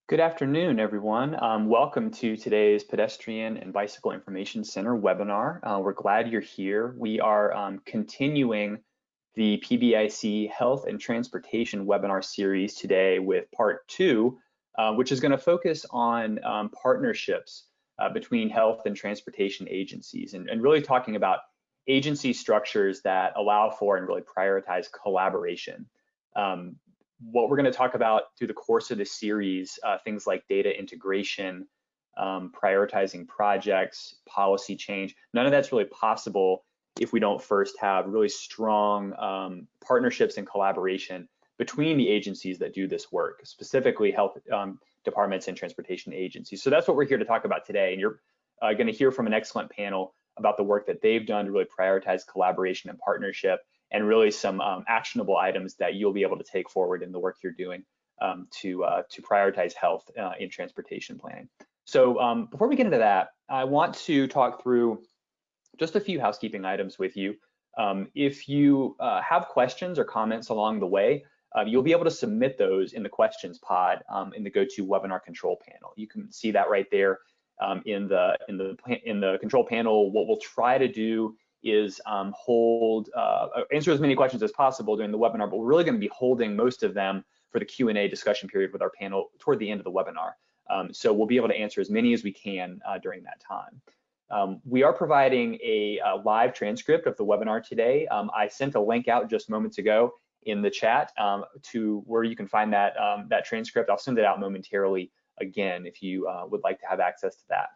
Good afternoon, everyone. Welcome to today's Pedestrian and Bicycle Information Center webinar. We're glad you're here. We are continuing the PBIC Health and Transportation webinar series today with part 2, which is going to focus on partnerships between health and transportation agencies and really talking about agency structures that allow for and really prioritize collaboration. What we're going to talk about through the course of this series, things like data integration, prioritizing projects, policy change, none of that's really possible if we don't first have really strong partnerships and collaboration between the agencies that do this work, specifically health departments and transportation agencies. So that's what we're here to talk about today. And you're going to hear from an excellent panel about the work that they've done to really prioritize collaboration and partnership, and really some actionable items that you'll be able to take forward in the work you're doing to prioritize health in transportation planning. So before we get into that, I want to talk through just a few housekeeping items with you. If you have questions or comments along the way, you'll be able to submit those in the questions pod in the GoToWebinar control panel. You can see that right there in the control panel. What we'll try to do is answer as many questions as possible during the webinar, but we're really going to be holding most of them for the Q&A discussion period with our panel toward the end of the webinar. So we'll be able to answer as many as we can during that time. We are providing a live transcript of the webinar today. I sent a link out just moments ago in the chat to where you can find that transcript. I'll send it out momentarily again if you would like to have access to that.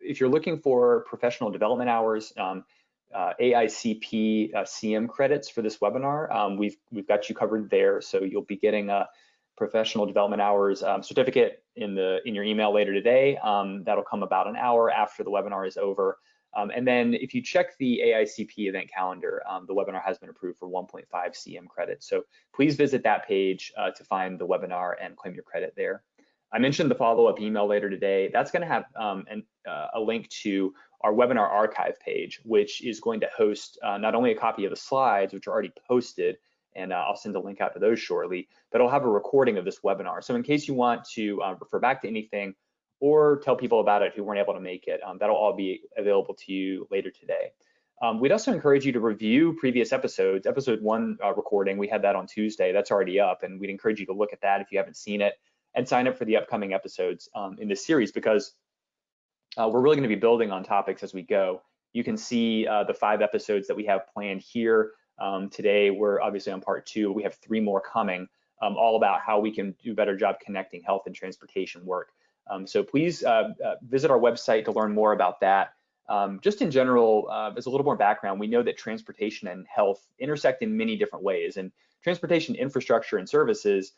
If you're looking for professional development hours, AICP CM credits for this webinar, we've got you covered there. So you'll be getting a professional development hours certificate in your email later today. That'll come about an hour after the webinar is over. And then if you check the AICP event calendar, the webinar has been approved for 1.5 CM credits. So please visit that page to find the webinar and claim your credit there. I mentioned the follow-up email later today. That's going to have a link to our webinar archive page, which is going to host not only a copy of the slides, which are already posted, and I'll send a link out to those shortly, but it'll have a recording of this webinar. So in case you want to refer back to anything or tell people about it who weren't able to make it, that'll all be available to you later today. We'd also encourage you to review previous episodes. Episode 1 recording, we had that on Tuesday. That's already up, and we'd encourage you to look at that if you haven't seen it, and sign up for the upcoming episodes in this series, because we're really going to be building on topics as we go. You can see the 5 episodes that we have planned here. Today, we're obviously on part 2. We have 3 more coming, all about how we can do a better job connecting health and transportation work. So please visit our website to learn more about that. Just in general, as a little more background, we know that transportation and health intersect in many different ways, and transportation infrastructure and services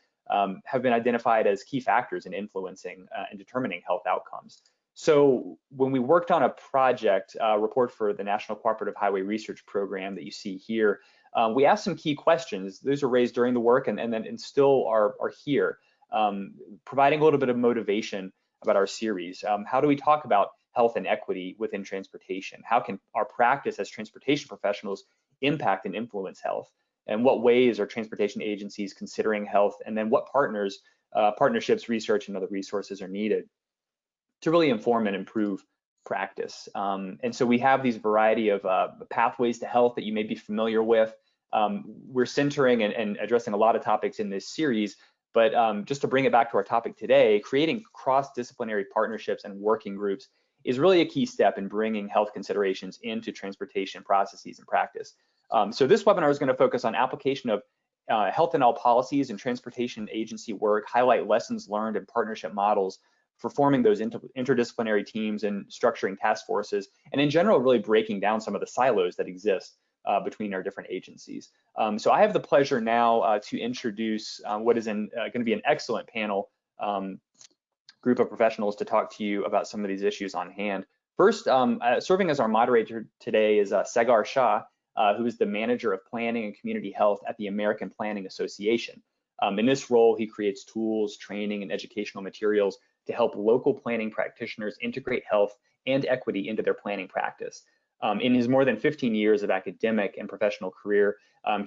have been identified as key factors in influencing and determining health outcomes. So when we worked on a project report for the National Cooperative Highway Research Program that you see here, we asked some key questions. Those are raised during the work and still are here, providing a little bit of motivation about our series. How do we talk about health and equity within transportation? How can our practice as transportation professionals impact and influence health? And what ways are transportation agencies considering health? And then what partnerships, research, and other resources are needed to really inform and improve practice? And so we have these variety of pathways to health that you may be familiar with. We're centering and addressing a lot of topics in this series, but just to bring it back to our topic today, creating cross-disciplinary partnerships and working groups is really a key step in bringing health considerations into transportation processes and practice. So this webinar is going to focus on application of health and health policies and transportation agency work, highlight lessons learned and partnership models for forming those interdisciplinary teams and structuring task forces, and in general, really breaking down some of the silos that exist between our different agencies. So I have the pleasure now to introduce what is going to be an excellent panel group of professionals to talk to you about some of these issues on hand. First, serving as our moderator today is Sagar Shah, who is the Manager of Planning and Community Health at the American Planning Association. In this role, he creates tools, training, and educational materials to help local planning practitioners integrate health and equity into their planning practice. In his more than 15 years of academic and professional career,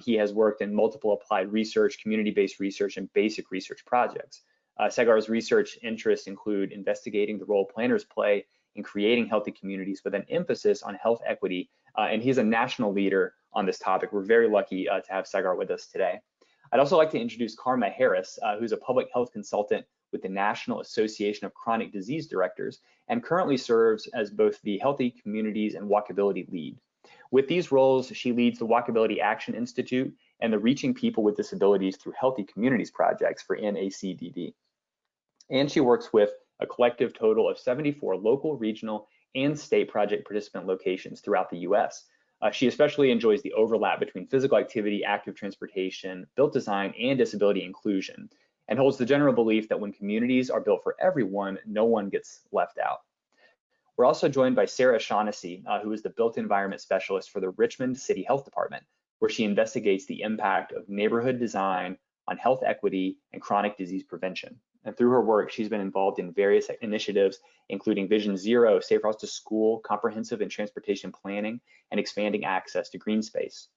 he has worked in multiple applied research, community-based research, and basic research projects. Sagar's research interests include investigating the role planners play in creating healthy communities with an emphasis on health equity, and he's a national leader on this topic. We're very lucky to have Sagar with us today. I'd also like to introduce Karma Harris, who's a public health consultant with the National Association of Chronic Disease Directors and currently serves as both the Healthy Communities and Walkability Lead. With these roles, she leads the Walkability Action Institute and the Reaching People with Disabilities Through Healthy Communities projects for NACDD. And she works with a collective total of 74 local, regional, and state project participant locations throughout the US. She especially enjoys the overlap between physical activity, active transportation, built design, and disability inclusion, and holds the general belief that when communities are built for everyone, no one gets left out. We're also joined by Sarah Shaughnessy, who is the Built Environment Specialist for the Richmond City Health Department, where she investigates the impact of neighborhood design on health equity and chronic disease prevention. And through her work, she's been involved in various initiatives, including Vision Zero, Safe Routes to School, comprehensive and transportation planning, and expanding access to green space.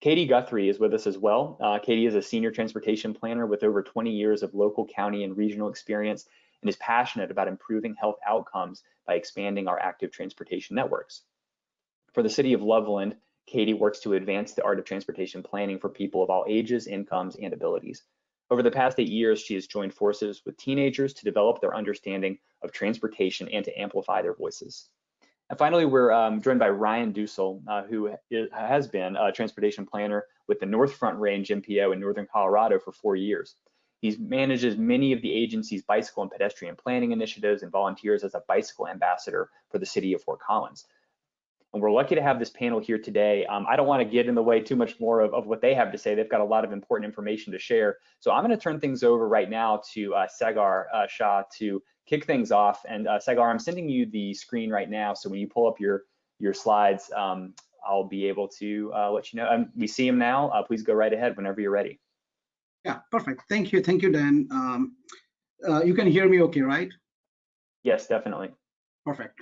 Katie Guthrie is with us as well. Katie is a senior transportation planner with over 20 years of local, county, and regional experience and is passionate about improving health outcomes by expanding our active transportation networks. For the city of Loveland, Katie works to advance the art of transportation planning for people of all ages, incomes, and abilities. Over the past 8 years, she has joined forces with teenagers to develop their understanding of transportation and to amplify their voices. And finally, we're joined by Ryan Dussel, who has been a transportation planner with the North Front Range MPO in Northern Colorado for 4 years. He manages many of the agency's bicycle and pedestrian planning initiatives and volunteers as a bicycle ambassador for the city of Fort Collins. And we're lucky to have this panel here today. I don't want to get in the way too much more of what they have to say. They've got a lot of important information to share. So I'm going to turn things over right now to Sagar Shah to kick things off. And Sagar, I'm sending you the screen right now. So when you pull up your slides, I'll be able to let you know. We see them now. Please go right ahead whenever you're ready. Yeah, perfect. Thank you, Dan. You can hear me okay, right? Yes, definitely. Perfect.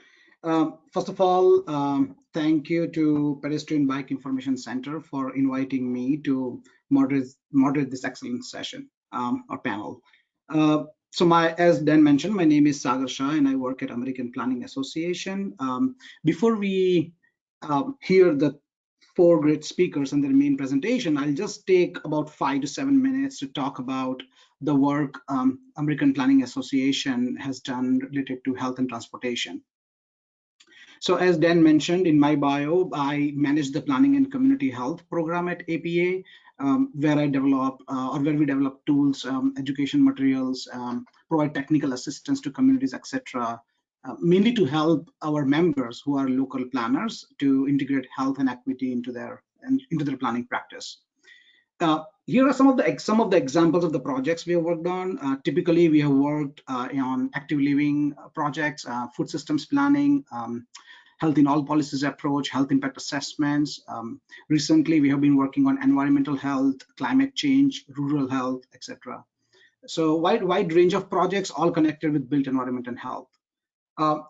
First of all, thank you to Pedestrian Bike Information Center for inviting me to moderate this excellent session or panel. As Dan mentioned, my name is Sagar Shah and I work at American Planning Association. Before we hear the 4 great speakers and their main presentation, I'll just take about 5 to 7 minutes to talk about the work American Planning Association has done related to health and transportation. So as Dan mentioned in my bio, I manage the planning and community health program at APA, where we develop tools, education materials, provide technical assistance to communities, etc., mainly to help our members who are local planners to integrate health and equity into their planning practice. Here are some of the examples of the projects we have worked on. Typically, we have worked on active living projects, food systems planning, health in all policies approach, health impact assessments. Recently, we have been working on environmental health, climate change, rural health, etc. So wide range of projects, all connected with built environment and health.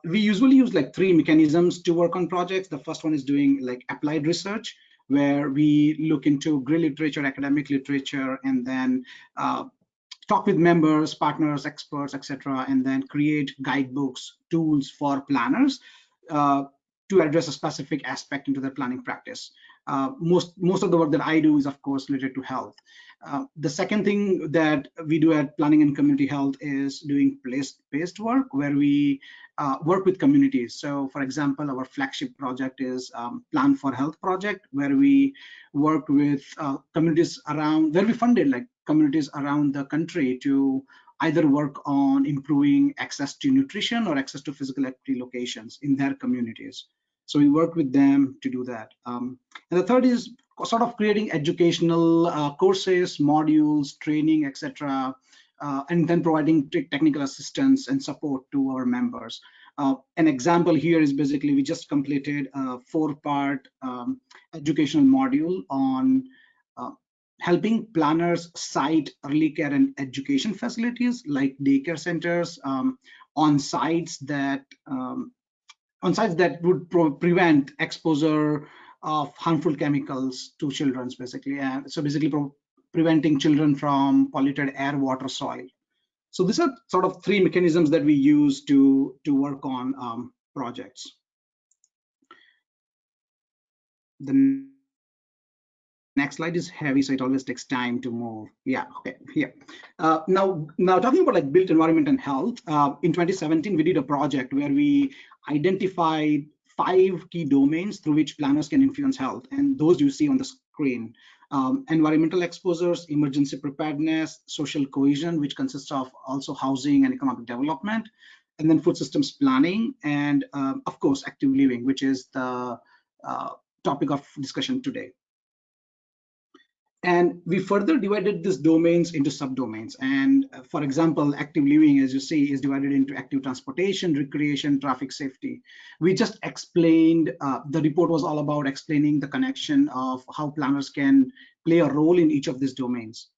We usually use like 3 mechanisms to work on projects. The first one is doing like applied research, where we look into gray literature, academic literature, and then talk with members, partners, experts, etc., and then create guidebooks, tools for planners to address a specific aspect into their planning practice. Most of the work that I do is, of course, related to health. The second thing that we do at Planning and Community Health is doing place-based work, where we work with communities. So, for example, our flagship project is Plan for Health project, where we work with communities around, where we funded like communities around the country to either work on improving access to nutrition or access to physical activity locations in their communities. So we work with them to do that. And the third is sort of creating educational courses, modules, training, etc., and then providing technical assistance and support to our members. An example here is basically we just completed a 4-part educational module on helping planners cite early care and education facilities like daycare centers on sites that would prevent exposure of harmful chemicals to children, basically. So basically preventing children from polluted air, water, soil. So these are sort of three mechanisms that we use to work on projects. The next slide is heavy, so it always takes time to move. Yeah, okay, here. Now talking about like built environment and health, in 2017, we did a project where we identified 5 key domains through which planners can influence health, and those you see on the screen. Environmental exposures, emergency preparedness, social cohesion, which consists of also housing and economic development, and then food systems planning, and of course, active living, which is the topic of discussion today. And we further divided these domains into subdomains. And for example, active living, as you see, is divided into active transportation, recreation, traffic safety. We just explained, the report was all about explaining the connection of how planners can play a role in each of these domains.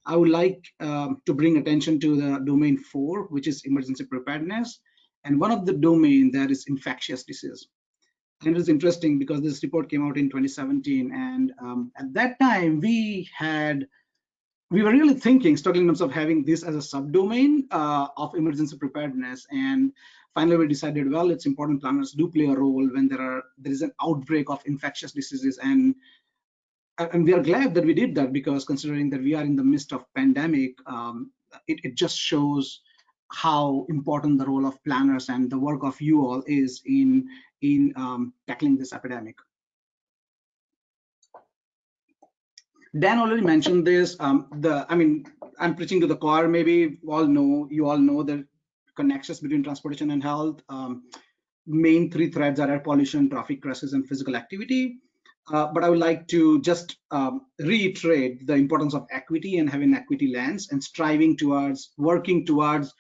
I would like to bring attention to the domain 4, which is emergency preparedness. And one of the domain that is infectious disease. And it was interesting because this report came out in 2017, and at that time we were really struggling in terms of having this as a subdomain of emergency preparedness. And finally we decided, well, it's important planners do play a role when there is an outbreak of infectious diseases, and we are glad that we did that, because considering that we are in the midst of pandemic, it just shows how important the role of planners and the work of you all is in tackling this epidemic. Dan already mentioned this. I'm preaching to the choir. Maybe you all know the connections between transportation and health. Main 3 threads are air pollution, traffic crashes, and physical activity. But I would like to just reiterate the importance of equity and having equity lens and working towards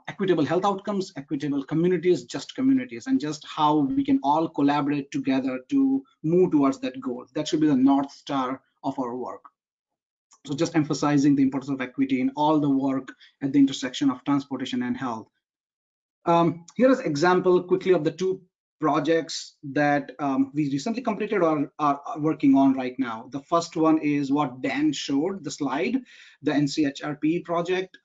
equitable health outcomes, equitable communities, just communities, and just how we can all collaborate together to move towards that goal. That should be the North Star of our work. So just emphasizing the importance of equity in all the work at the intersection of transportation and health. Here is an example quickly of the 2 projects that we recently completed or are working on right now. The first one is what Dan showed, the slide, the NCHRP project,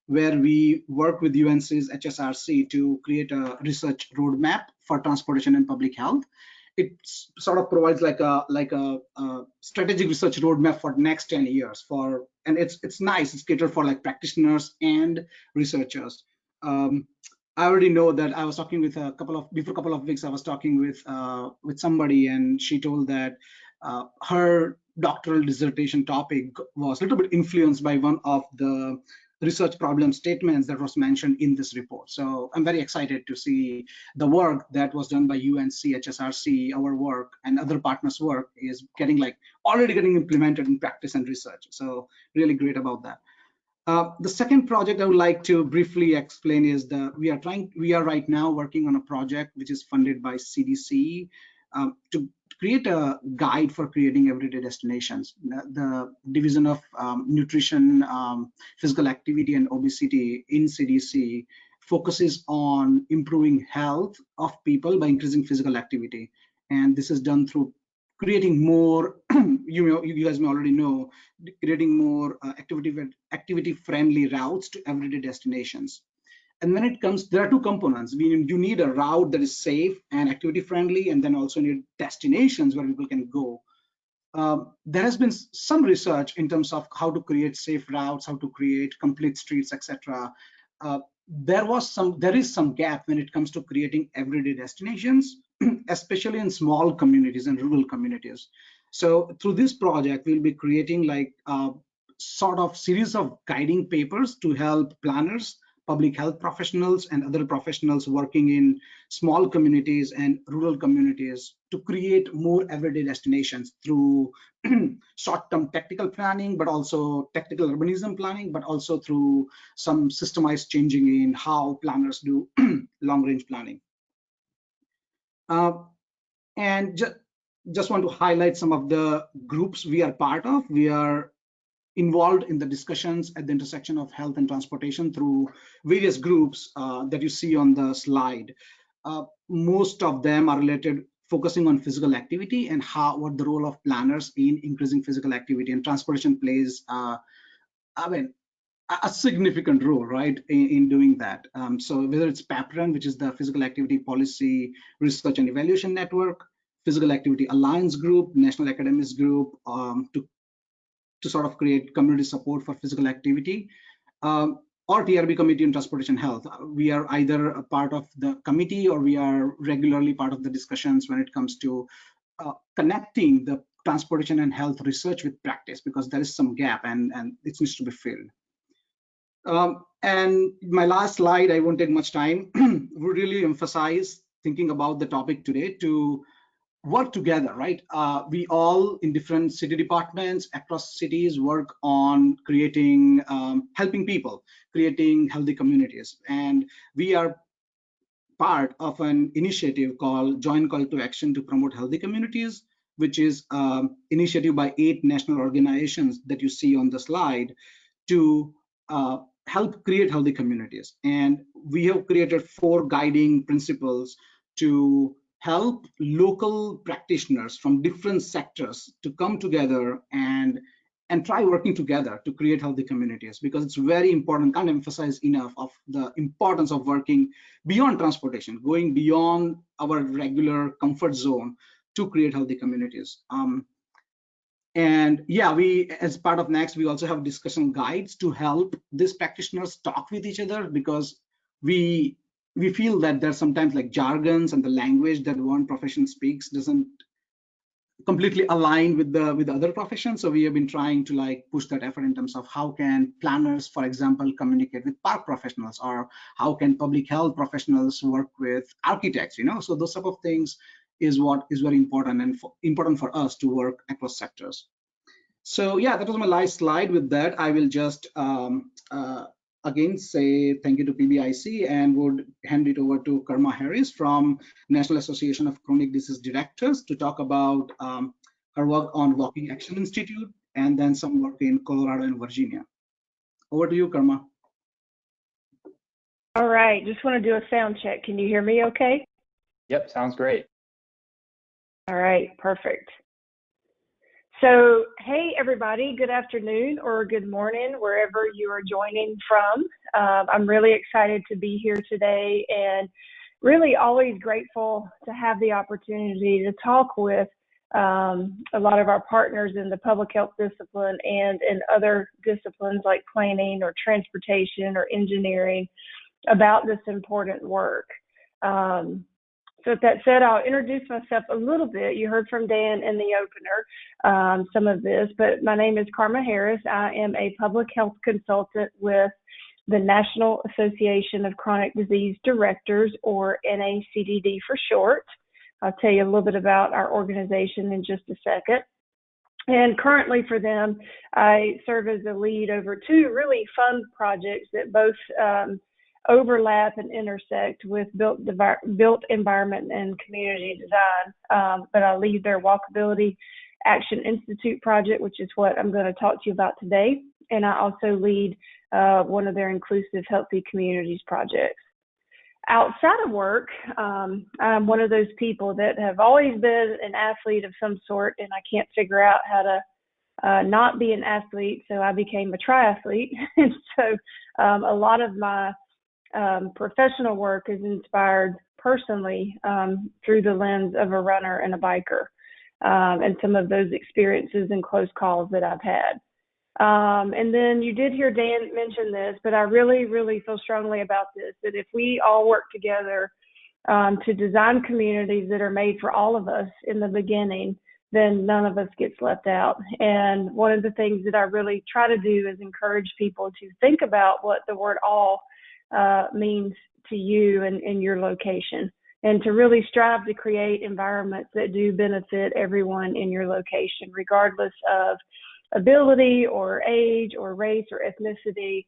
where we work with UNC's HSRC to create a research roadmap for transportation and public health. It sort of provides like a strategic research roadmap for next 10 years and it's nice. It's catered for like practitioners and researchers. I already know that I was talking with before a couple of weeks, I was talking with somebody, and she told that her doctoral dissertation topic was a little bit influenced by one of the research problem statements that was mentioned in this report. So I'm very excited to see the work that was done by UNC, HSRC, our work, and other partners' work is already getting implemented in practice and research. So really great about that. The second project I would like to briefly explain is we are right now working on a project which is funded by CDC to create a guide for creating everyday destinations. The Division of Nutrition, Physical Activity and Obesity in CDC focuses on improving health of people by increasing physical activity. And this is done through creating more, you guys may already know, creating more activity-friendly routes to everyday destinations. And when it comes, there are 2 components. You need a route that is safe and activity-friendly, and then also need destinations where people can go. There has been some research in terms of how to create safe routes, how to create complete streets, etc. There is some gap when it comes to creating everyday destinations, especially in small communities and rural communities. So through this project, we'll be creating like a sort of series of guiding papers to help planners, public health professionals, and other professionals working in small communities and rural communities to create more everyday destinations through short-term tactical planning, but also tactical urbanism planning, but also through some systemized changing in how planners do long-range planning. And just want to highlight some of the groups we are part of. We are involved in the discussions at the intersection of health and transportation through various groups that you see on the slide. Most of them are focusing on physical activity and what the role of planners in increasing physical activity, and transportation plays a significant role, right, in doing that. So whether it's PAPRAN, which is the Physical Activity Policy Research and Evaluation Network, Physical Activity Alliance Group, National Academies Group, to sort of create community support for physical activity, or TRB Committee on Transportation Health. We are either a part of the committee or we are regularly part of the discussions when it comes to connecting the transportation and health research with practice, because there is some gap and it needs to be filled. And my last slide, I won't take much time, would really emphasize thinking about the topic today to work together, right? We all in different city departments across cities work on creating, helping people, creating healthy communities. And we are part of an initiative called Joint Call to Action to Promote Healthy Communities, which is an initiative by 8 national organizations that you see on the slide to help create healthy communities. And we have created 4 guiding principles to help local practitioners from different sectors to come together and try working together to create healthy communities, because it's very important. Can't emphasize enough of the importance of working beyond transportation, going beyond our regular comfort zone to create healthy communities. And yeah, we, as part of NACS, we also have discussion guides to help these practitioners talk with each other, because we feel that there's sometimes like jargons and the language that one profession speaks doesn't completely align with the other professions. So we have been trying to like push that effort in terms of how can planners, for example, communicate with park professionals, or how can public health professionals work with architects, you know. So those type of things is what is very important, and important for us to work across sectors. So yeah, that was my last slide. With that, I will just again say thank you to PBIC, and would hand it over to Karma Harris from National Association of Chronic Disease Directors to talk about her work on Walking Action Institute, and then some work in Colorado and Virginia. Over to you, Karma. All right, just want to do a sound check. Can you hear me okay? Yep, sounds great. All right, perfect. So, hey everybody, good afternoon or good morning, wherever you are joining from. I'm really excited to be here today, and really always grateful to have the opportunity to talk with a lot of our partners in the public health discipline and in other disciplines like planning or transportation or engineering about this important work. So with that said, I'll introduce myself a little bit. You heard from Dan in the opener some of this, but my name is Karma Harris. I am a public health consultant with the National Association of Chronic Disease Directors, or NACDD for short. I'll tell you a little bit about our organization in just a second. And currently for them, I serve as a lead over 2 really fun projects that both overlap and intersect with built environment and community design. But I lead their Walkability Action Institute project, which is what I'm going to talk to you about today. And I also lead one of their Inclusive Healthy Communities projects. Outside of work, I'm one of those people that have always been an athlete of some sort, and I can't figure out how to not be an athlete, so I became a triathlete. And so a lot of my professional work is inspired personally through the lens of a runner and a biker, and some of those experiences and close calls that I've had. And then you did hear Dan mention this, but I really, really feel strongly about this, that if we all work together to design communities that are made for all of us in the beginning, then none of us gets left out. And one of the things that I really try to do is encourage people to think about what the word all means to you and in your location, and to really strive to create environments that do benefit everyone in your location, regardless of ability or age or race or ethnicity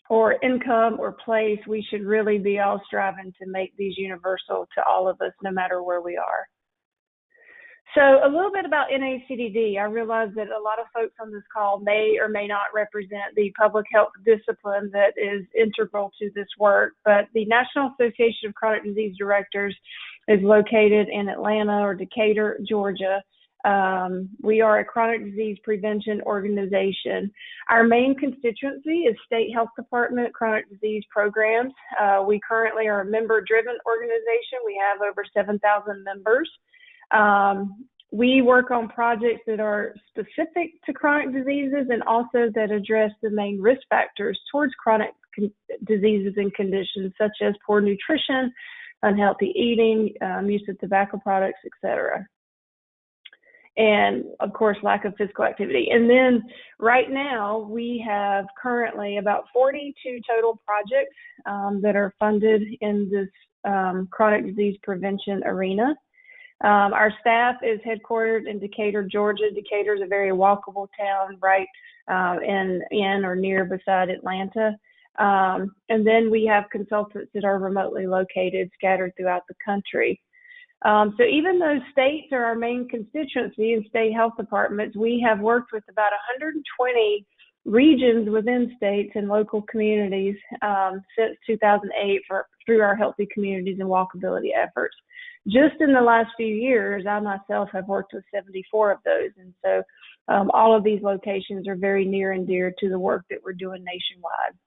or income or place. We should really be all striving to make these universal to all of us, no matter where we are. So a little bit about NACDD. I realize that a lot of folks on this call may or may not represent the public health discipline that is integral to this work, but the National Association of Chronic Disease Directors is located in Atlanta or Decatur, Georgia. We are a chronic disease prevention organization. Our main constituency is state health department chronic disease programs. We currently are a member-driven organization. We have over 7,000 members. We work on projects that are specific to chronic diseases and also that address the main risk factors towards chronic diseases and conditions such as poor nutrition, unhealthy eating, use of tobacco products, etc. And of course, lack of physical activity. And then right now we have currently about 42 total projects that are funded in this chronic disease prevention arena. Our staff is headquartered in Decatur, Georgia. Decatur is a very walkable town right in or near beside Atlanta. And then we have consultants that are remotely located, scattered throughout the country. So even though states are our main constituency and state health departments, we have worked with about 120 regions within states and local communities since 2008 through our Healthy Communities and Walkability efforts. Just in the last few years, I myself have worked with 74 of those. And so all of these locations are very near and dear to the work that we're doing nationwide.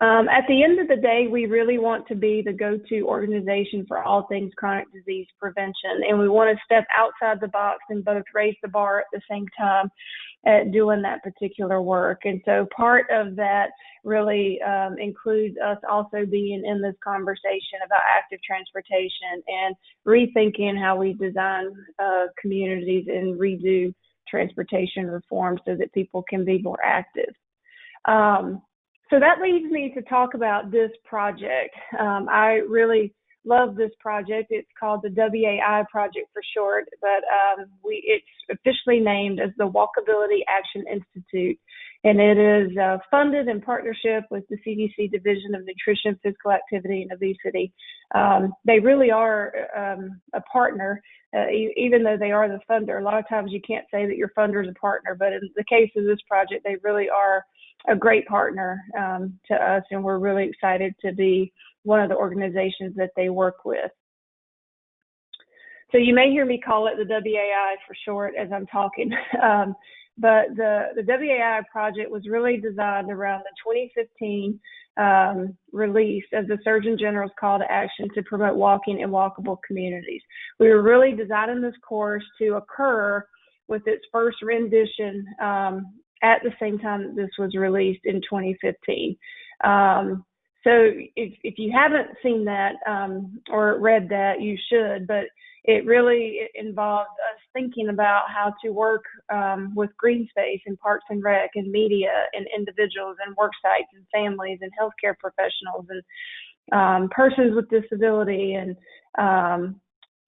At the end of the day, we really want to be the go-to organization for all things chronic disease prevention. And we want to step outside the box and both raise the bar at the same time at doing that particular work. And so part of that really includes us also being in this conversation about active transportation and rethinking how we design communities and redo transportation reform so that people can be more active. So that leads me to talk about this project. I really love this project. It's called the WAI project for short, but it's officially named as the Walkability Action Institute, and it is funded in partnership with the CDC Division of Nutrition, Physical Activity, and Obesity. They really are a partner, even though they are the funder. A lot of times you can't say that your funder is a partner, but in the case of this project, they really are a great partner to us, and we're really excited to be one of the organizations that they work with. So you may hear me call it the WAI for short as I'm talking, but the WAI project was really designed around the 2015 release of the Surgeon General's call to action to promote walking in walkable communities. We were really designing this course to occur with its first rendition at the same time that this was released in 2015. So if you haven't seen that or read that, you should, but it really involves us thinking about how to work with green space and parks and rec and media and individuals and work sites and families and healthcare professionals and persons with disability and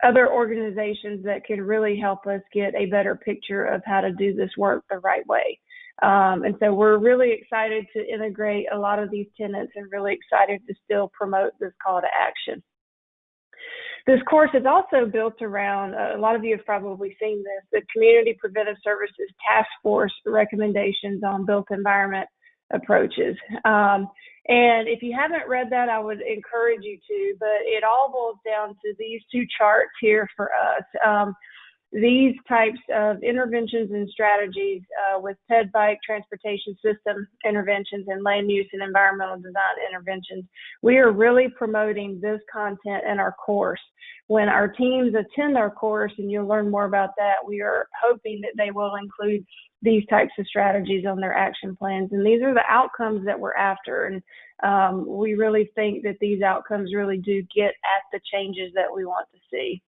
other organizations that can really help us get a better picture of how to do this work the right way. And so we're really excited to integrate a lot of these tenets and really excited to still promote this call to action. This course is also built around, a lot of you have probably seen this, the Community Preventive Services Task Force recommendations on built environment approaches. And if you haven't read that, I would encourage you to, but it all boils down to these two charts here for us. These types of interventions and strategies with PED bike transportation system interventions and land use and environmental design interventions, we are really promoting this content in our course. When our teams attend our course, and you'll learn more about that, we are hoping that they will include these types of strategies on their action plans. And these are the outcomes that we're after. And we really think that these outcomes really do get at the changes that we want to see.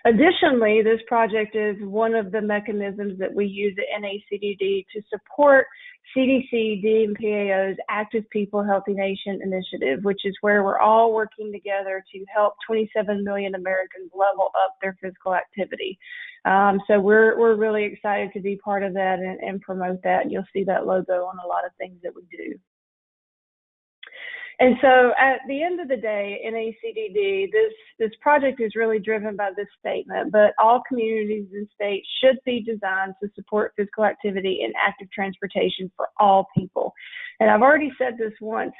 Additionally, this project is one of the mechanisms that we use at NACDD to support CDC DMPAO's Active People Healthy Nation initiative, which is where we're all working together to help 27 million Americans level up their physical activity. So we're really excited to be part of that and promote that. And you'll see that logo on a lot of things that we do. And so at the end of the day, NACDD, this project is really driven by this statement, but all communities and states should be designed to support physical activity and active transportation for all people. And I've already said this once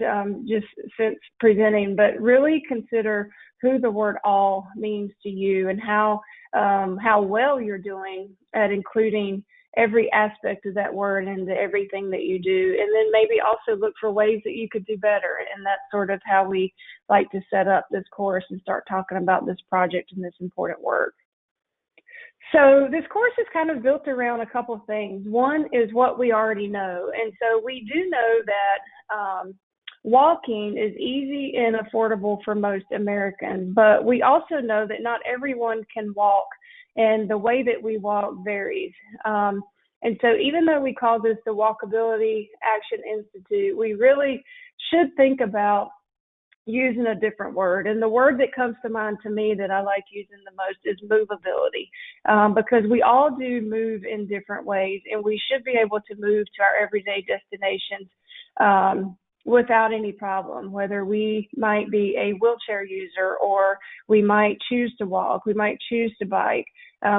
just since presenting, but really consider who the word all means to you and how well you're doing at including every aspect of that word into everything that you do. And then maybe also look for ways that you could do better. And that's sort of how we like to set up this course and start talking about this project and this important work. So this course is kind of built around a couple of things. One is what we already know. And so we do know that walking is easy and affordable for most Americans, but we also know that not everyone can walk, and the way that we walk varies. And so even though we call this the Walkability Action Institute, we really should think about using a different word. And the word that comes to mind to me that I like using the most is movability, because we all do move in different ways, and we should be able to move to our everyday destinations without any problem, whether we might be a wheelchair user or we might choose to walk, we might choose to bike,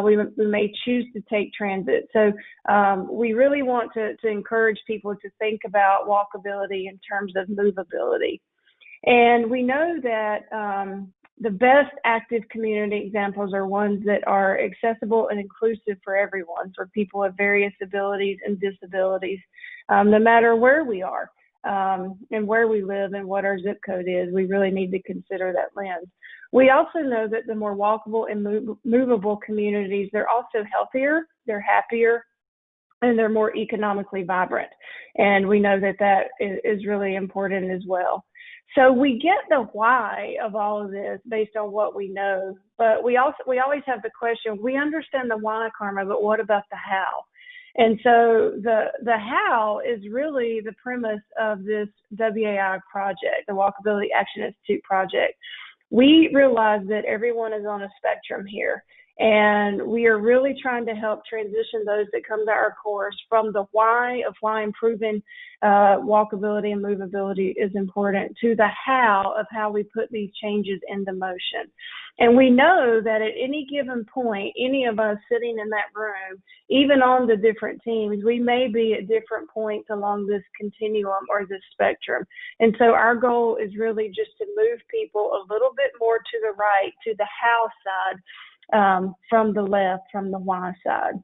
we may choose to take transit. So we really want to encourage people to think about walkability in terms of movability. And we know that the best active community examples are ones that are accessible and inclusive for everyone, for people with various abilities and disabilities, no matter where we are and where we live and what our zip code is. We really need to consider that lens. We also know that the more walkable and movable communities, they're also healthier, they're happier, and they're more economically vibrant. And we know that that is really important as well. So we get the why of all of this based on what we know, but we always have the question, we understand the why, Karma, but what about the how? And so the how is really the premise of this WAI project, the Walkability Action Institute project. We realize that everyone is on a spectrum here, and we are really trying to help transition those that come to our course from the why of why improving walkability and movability is important to the how of how we put these changes into motion. And we know that at any given point, any of us sitting in that room, even on the different teams, we may be at different points along this continuum or this spectrum. And so our goal is really just to move people a little bit more to the right, to the how side, from the left, from the why side.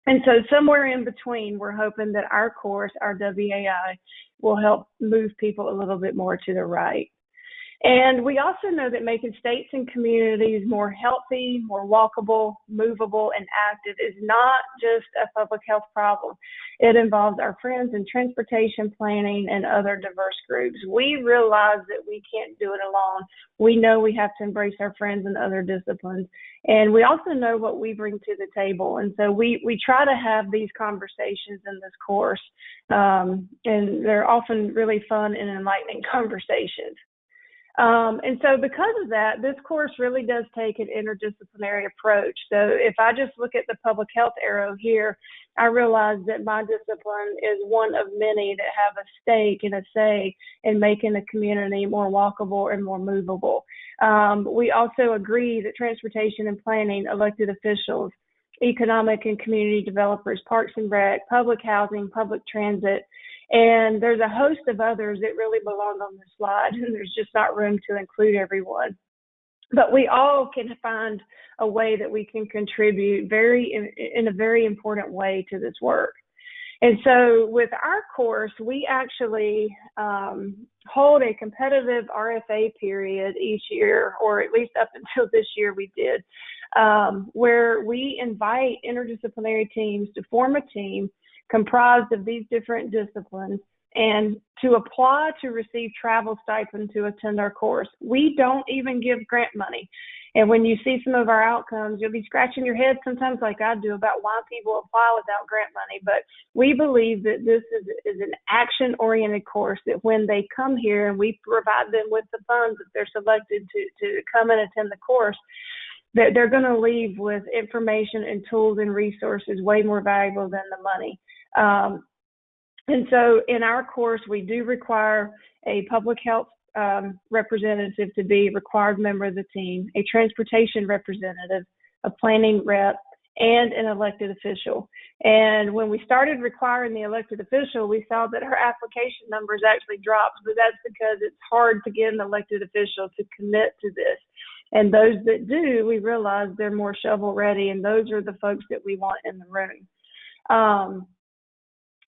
And so somewhere in between, we're hoping that our course, our WAI, will help move people a little bit more to the right. And we also know that making states and communities more healthy, more walkable, movable, and active is not just a public health problem. It involves our friends in transportation planning and other diverse groups. We realize that we can't do it alone. We know we have to embrace our friends in other disciplines. And we also know what we bring to the table. And so we try to have these conversations in this course. And they're often really fun and enlightening conversations. And so because of that, this course really does take an interdisciplinary approach. So if I just look at the public health arrow here, I realize that my discipline is one of many that have a stake and a say in making the community more walkable and more movable. We also agree that transportation and planning, elected officials, economic and community developers, parks and rec, public housing, public transit, and there's a host of others that really belong on this slide, and there's just not room to include everyone. But we all can find a way that we can contribute in a very important way to this work. And so with our course, we actually hold a competitive RFA period each year, or at least up until this year we did, where we invite interdisciplinary teams to form a team comprised of these different disciplines and to apply to receive travel stipend to attend our course. We don't even give grant money. And when you see some of our outcomes, you'll be scratching your head sometimes like I do about why people apply without grant money. But we believe that this is an action-oriented course, that when they come here and we provide them with the funds if they're selected to come and attend the course, that they're going to leave with information and tools and resources way more valuable than the money. And so in our course, we do require a public health representative to be a required member of the team, a transportation representative, a planning rep, and an elected official. And when we started requiring the elected official, we saw that our application numbers actually dropped, but that's because it's hard to get an elected official to commit to this. And those that do, we realize they're more shovel ready, and those are the folks that we want in the room.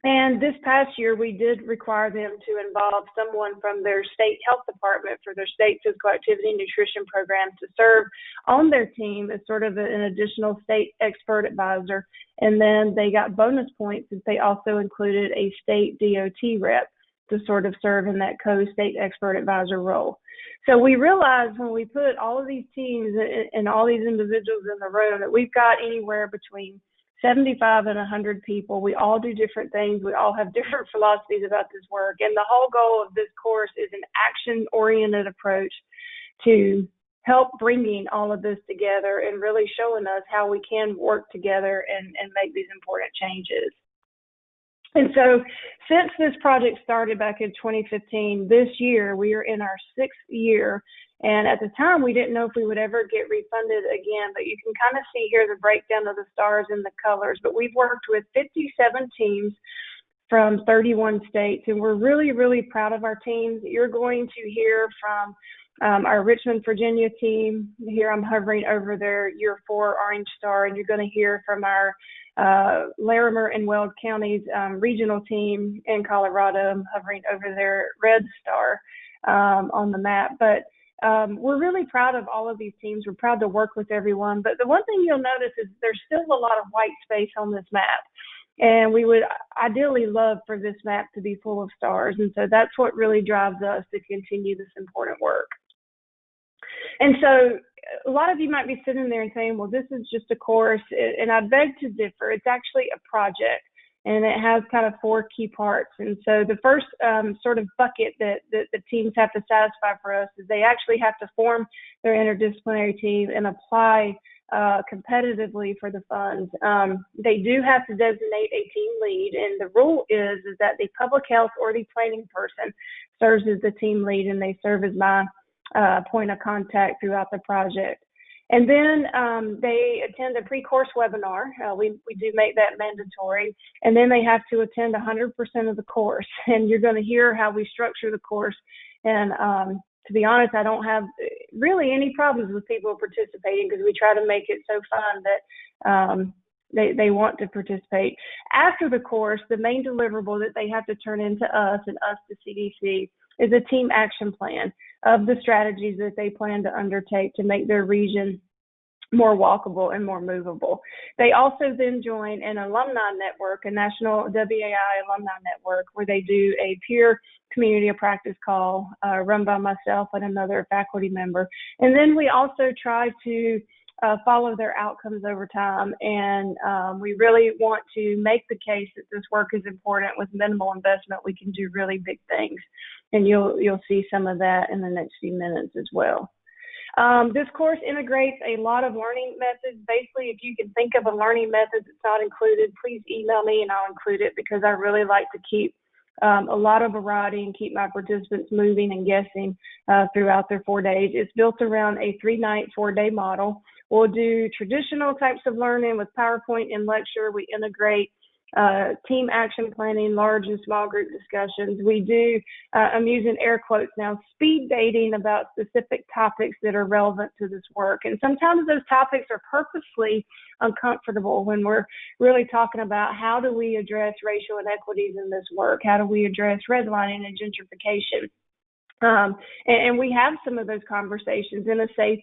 And this past year, we did require them to involve someone from their state health department for their state physical activity and nutrition program to serve on their team as sort of an additional state expert advisor. And then they got bonus points if they also included a state DOT rep to sort of serve in that co-state expert advisor role. So we realized when we put all of these teams and all these individuals in the room that we've got anywhere between 75 and 100 people. We all do different things. We all have different philosophies about this work. And the whole goal of this course is an action-oriented approach to help bringing all of this together and really showing us how we can work together and make these important changes. And so since this project started back in 2015, this year we are in our 6th year. And at the time, we didn't know if we would ever get refunded again, but you can kind of see here the breakdown of the stars and the colors. But we've worked with 57 teams from 31 states, and we're really, really proud of our teams. You're going to hear from our Richmond, Virginia team. Here I'm hovering over their Year 4 Orange Star, and you're going to hear from our Larimer and Weld counties regional team in Colorado. I'm hovering over their Red Star on the map. But we're really proud of all of these teams. We're proud to work with everyone. But the one thing you'll notice is there's still a lot of white space on this map. And we would ideally love for this map to be full of stars. And so that's what really drives us to continue this important work. And so a lot of you might be sitting there and saying, well, this is just a course. And I beg to differ. It's actually a project. And it has kind of 4 key parts. And so the first sort of bucket that the teams have to satisfy for us is they actually have to form their interdisciplinary team and apply competitively for the funds. They do have to designate a team lead, and the rule is that the public health or the planning person serves as the team lead, and they serve as my point of contact throughout the project. And then they attend a pre-course webinar. We do make that mandatory. And then they have to attend 100% of the course. And you're going to hear how we structure the course. And to be honest, I don't have really any problems with people participating because we try to make it so fun that they want to participate. After the course, the main deliverable that they have to turn into us and us to CDC is a team action plan of the strategies that they plan to undertake to make their region more walkable and more movable. They also then join an alumni network, a national WAI alumni network, where they do a peer community of practice call run by myself and another faculty member. And then we also try to follow their outcomes over time. And we really want to make the case that this work is important. With minimal investment, we can do really big things. And you'll see some of that in the next few minutes as well. This course integrates a lot of learning methods. Basically, if you can think of a learning method that's not included, please email me and I'll include it, because I really like to keep a lot of variety and keep my participants moving and guessing throughout their 4 days. It's built around a 3-night, 4-day model. We'll do traditional types of learning with PowerPoint and lecture. We integrate team action planning, large and small group discussions. We do, I'm using air quotes now, speed dating about specific topics that are relevant to this work. And sometimes those topics are purposely uncomfortable when we're really talking about how do we address racial inequities in this work? How do we address redlining and gentrification? And we have some of those conversations in a safe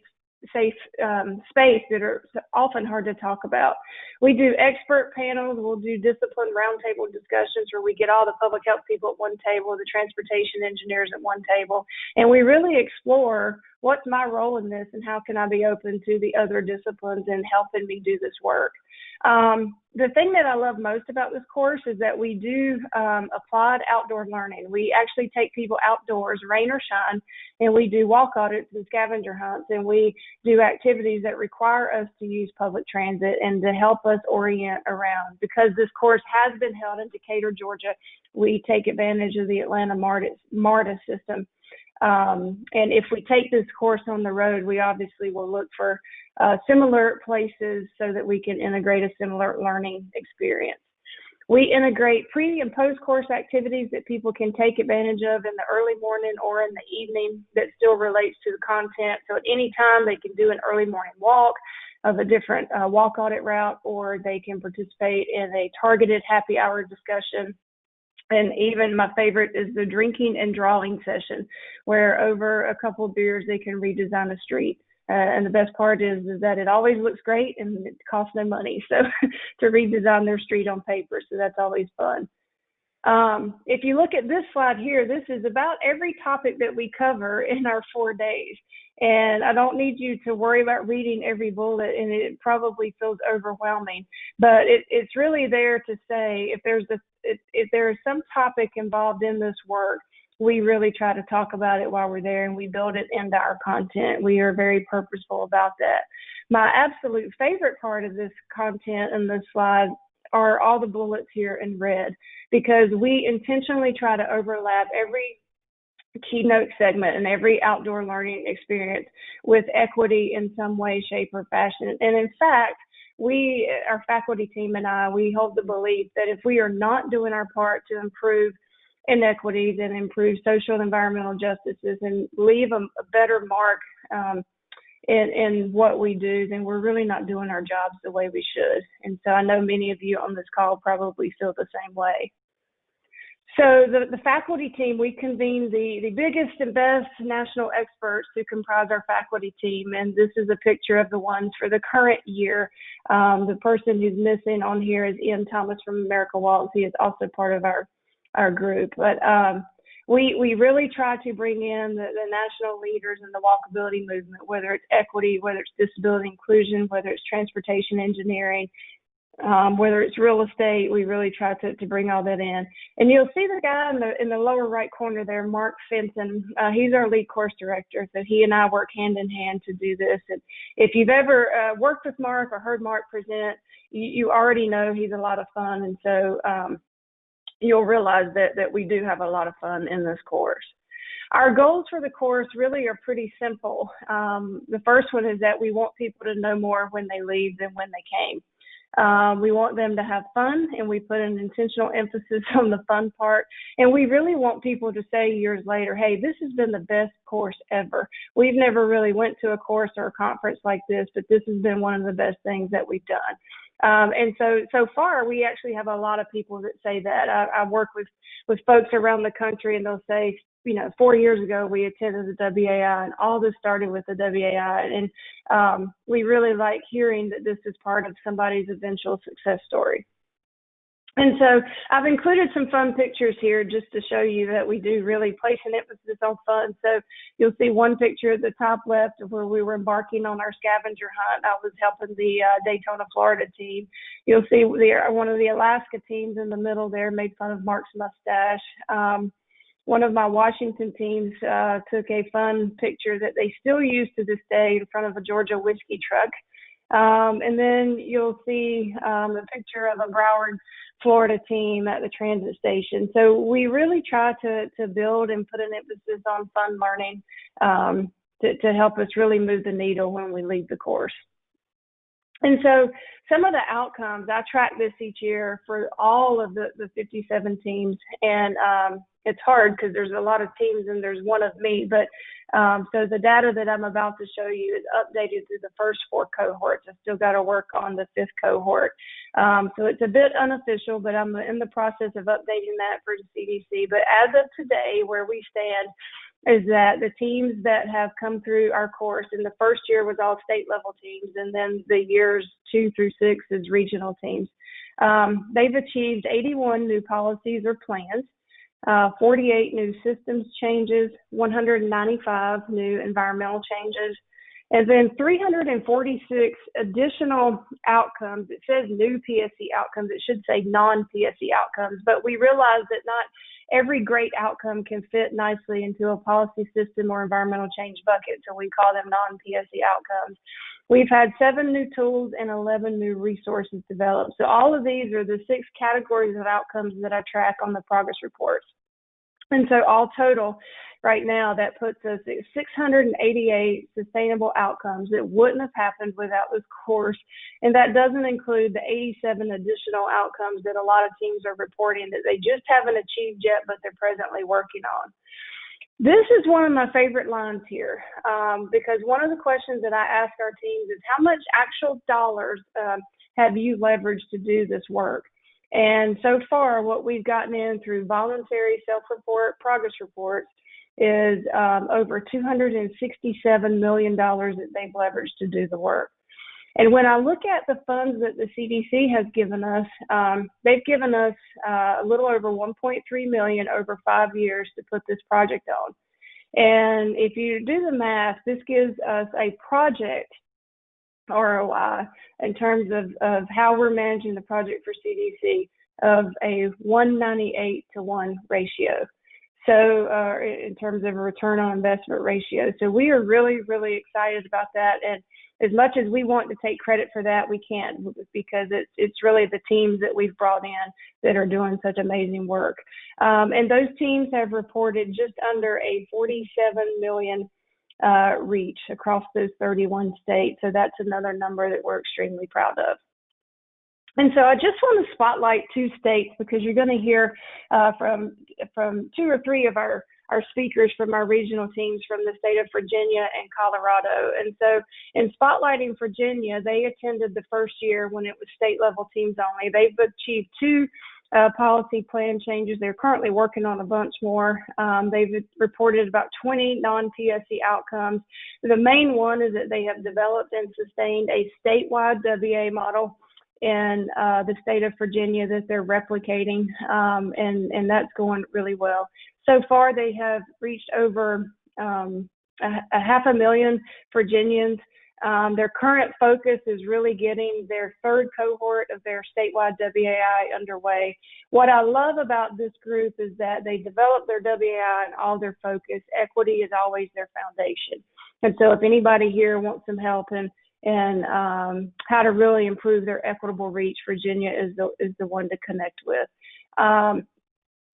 space that are often hard to talk about. We do expert panels. We'll do discipline roundtable discussions where we get all the public health people at one table, the transportation engineers at one table, and we really explore what's my role in this and how can I be open to the other disciplines in helping me do this work. The thing that I love most about this course is that we do applied outdoor learning. We actually take people outdoors, rain or shine, and we do walk audits and scavenger hunts, and we do activities that require us to use public transit and to help us orient around. Because this course has been held in Decatur, Georgia, we take advantage of the Atlanta MARTA system. And if we take this course on the road, we obviously will look for similar places so that we can integrate a similar learning experience. We integrate pre and post course activities that people can take advantage of in the early morning or in the evening that still relates to the content. So at any time they can do an early morning walk of a different walk audit route, or they can participate in a targeted happy hour discussion. And even my favorite is the drinking and drawing session, where over a couple of beers they can redesign a street. And the best part is that it always looks great and it costs no money. So to redesign their street on paper. So that's always fun. If you look at this slide here, this is about every topic that we cover in our 4 days. And I don't need you to worry about reading every bullet, and it probably feels overwhelming. But it's really there to say if there is some topic involved in this work, we really try to talk about it while we're there, and we build it into our content. We are very purposeful about that. My absolute favorite part of this content in this slide are all the bullets here in red, because we intentionally try to overlap every keynote segment and every outdoor learning experience with equity in some way, shape, or fashion. And in fact, our faculty team and I, we hold the belief that if we are not doing our part to improve inequities and improve social and environmental justices and leave a better mark in what we do, then we're really not doing our jobs the way we should. And so I know many of you on this call probably feel the same way. So the faculty team, we convene the biggest and best national experts who comprise our faculty team. And this is a picture of the ones for the current year. The person who's missing on here is Ian Thomas from America Walks. He is also part of our group. But we really try to bring in the national leaders in the walkability movement, whether it's equity, whether it's disability inclusion, whether it's transportation engineering, whether it's real estate. We really try to bring all that in. And you'll see the guy in the lower right corner there, Mark Fenton. He's our lead course director. So he and I work hand in hand to do this. And if you've ever worked with Mark or heard Mark present, you already know he's a lot of fun. And so you'll realize that we do have a lot of fun in this course. Our goals for the course really are pretty simple. The first one is that we want people to know more when they leave than when they came. We want them to have fun, and we put an intentional emphasis on the fun part. And we really want people to say years later, hey, this has been the best course ever. We've never really went to a course or a conference like this, but this has been one of the best things that we've done. And so far, we actually have a lot of people that say that. I work with folks around the country, and they'll say, 4 years ago, we attended the WAI, and all this started with the WAI. And we really like hearing that this is part of somebody's eventual success story. And so I've included some fun pictures here just to show you that we do really place an emphasis on fun. So you'll see one picture at the top left of where we were embarking on our scavenger hunt. I was helping the Daytona, Florida team. You'll see one of the Alaska teams in the middle there made fun of Mark's mustache. One of my Washington teams took a fun picture that they still use to this day in front of a Georgia whiskey truck. And then you'll see a picture of a Broward, Florida team at the transit station. So we really try to build and put an emphasis on fun learning to help us really move the needle when we leave the course. And so some of the outcomes, I track this each year for all of the 57 teams. And it's hard because there's a lot of teams and there's one of me. But so the data that I'm about to show you is updated through the first 4 cohorts. I still got to work on the 5th cohort. So it's a bit unofficial, but I'm in the process of updating that for the CDC. But as of today, where we stand is that the teams that have come through our course, in the first year was all state level teams, and then the years 2 through 6 is regional teams. They've achieved 81 new policies or plans, 48 new systems changes, 195 new environmental changes, and then 346 additional outcomes. It says new PSC outcomes. It should say non-PSC outcomes, but we realize that not every great outcome can fit nicely into a policy system or environmental change bucket, so we call them non-PSC outcomes. We've had 7 new tools and 11 new resources developed. So all of these are the 6 categories of outcomes that I track on the progress reports. And so all total, right now, that puts us at 688 sustainable outcomes that wouldn't have happened without this course. And that doesn't include the 87 additional outcomes that a lot of teams are reporting that they just haven't achieved yet, but they're presently working on. This is one of my favorite lines here, because one of the questions that I ask our teams is how much actual dollars have you leveraged to do this work? And so far, what we've gotten in through voluntary self-report progress reports is over $267 million that they've leveraged to do the work. And when I look at the funds that the CDC has given us, they've given us a little over $1.3 million over 5 years to put this project on. And if you do the math, this gives us a project ROI in terms of how we're managing the project for CDC of a 198-to-1 ratio. So in terms of a return on investment ratio. So we are really, really excited about that. And as much as we want to take credit for that, we can't, because it's really the teams that we've brought in that are doing such amazing work. And those teams have reported just under a 47 million reach across those 31 states. So that's another number that we're extremely proud of. And so I just want to spotlight 2 states, because you're going to hear from 2 or 3 of our speakers from our regional teams from the state of Virginia and Colorado. And so in spotlighting Virginia, they attended the first year when it was state level teams only. They've achieved 2 policy plan changes. They're currently working on a bunch more. They've reported about 20 non-PSC outcomes. The main one is that they have developed and sustained a statewide WA model in the state of Virginia that they're replicating, and that's going really well. So far, they have reached over 500,000 Virginians. Their current focus is really getting their 3rd cohort of their statewide WAI underway. What I love about this group is that they develop their WAI and all their focus. Equity is always their foundation. And so if anybody here wants some help in how to really improve their equitable reach, Virginia is the one to connect with.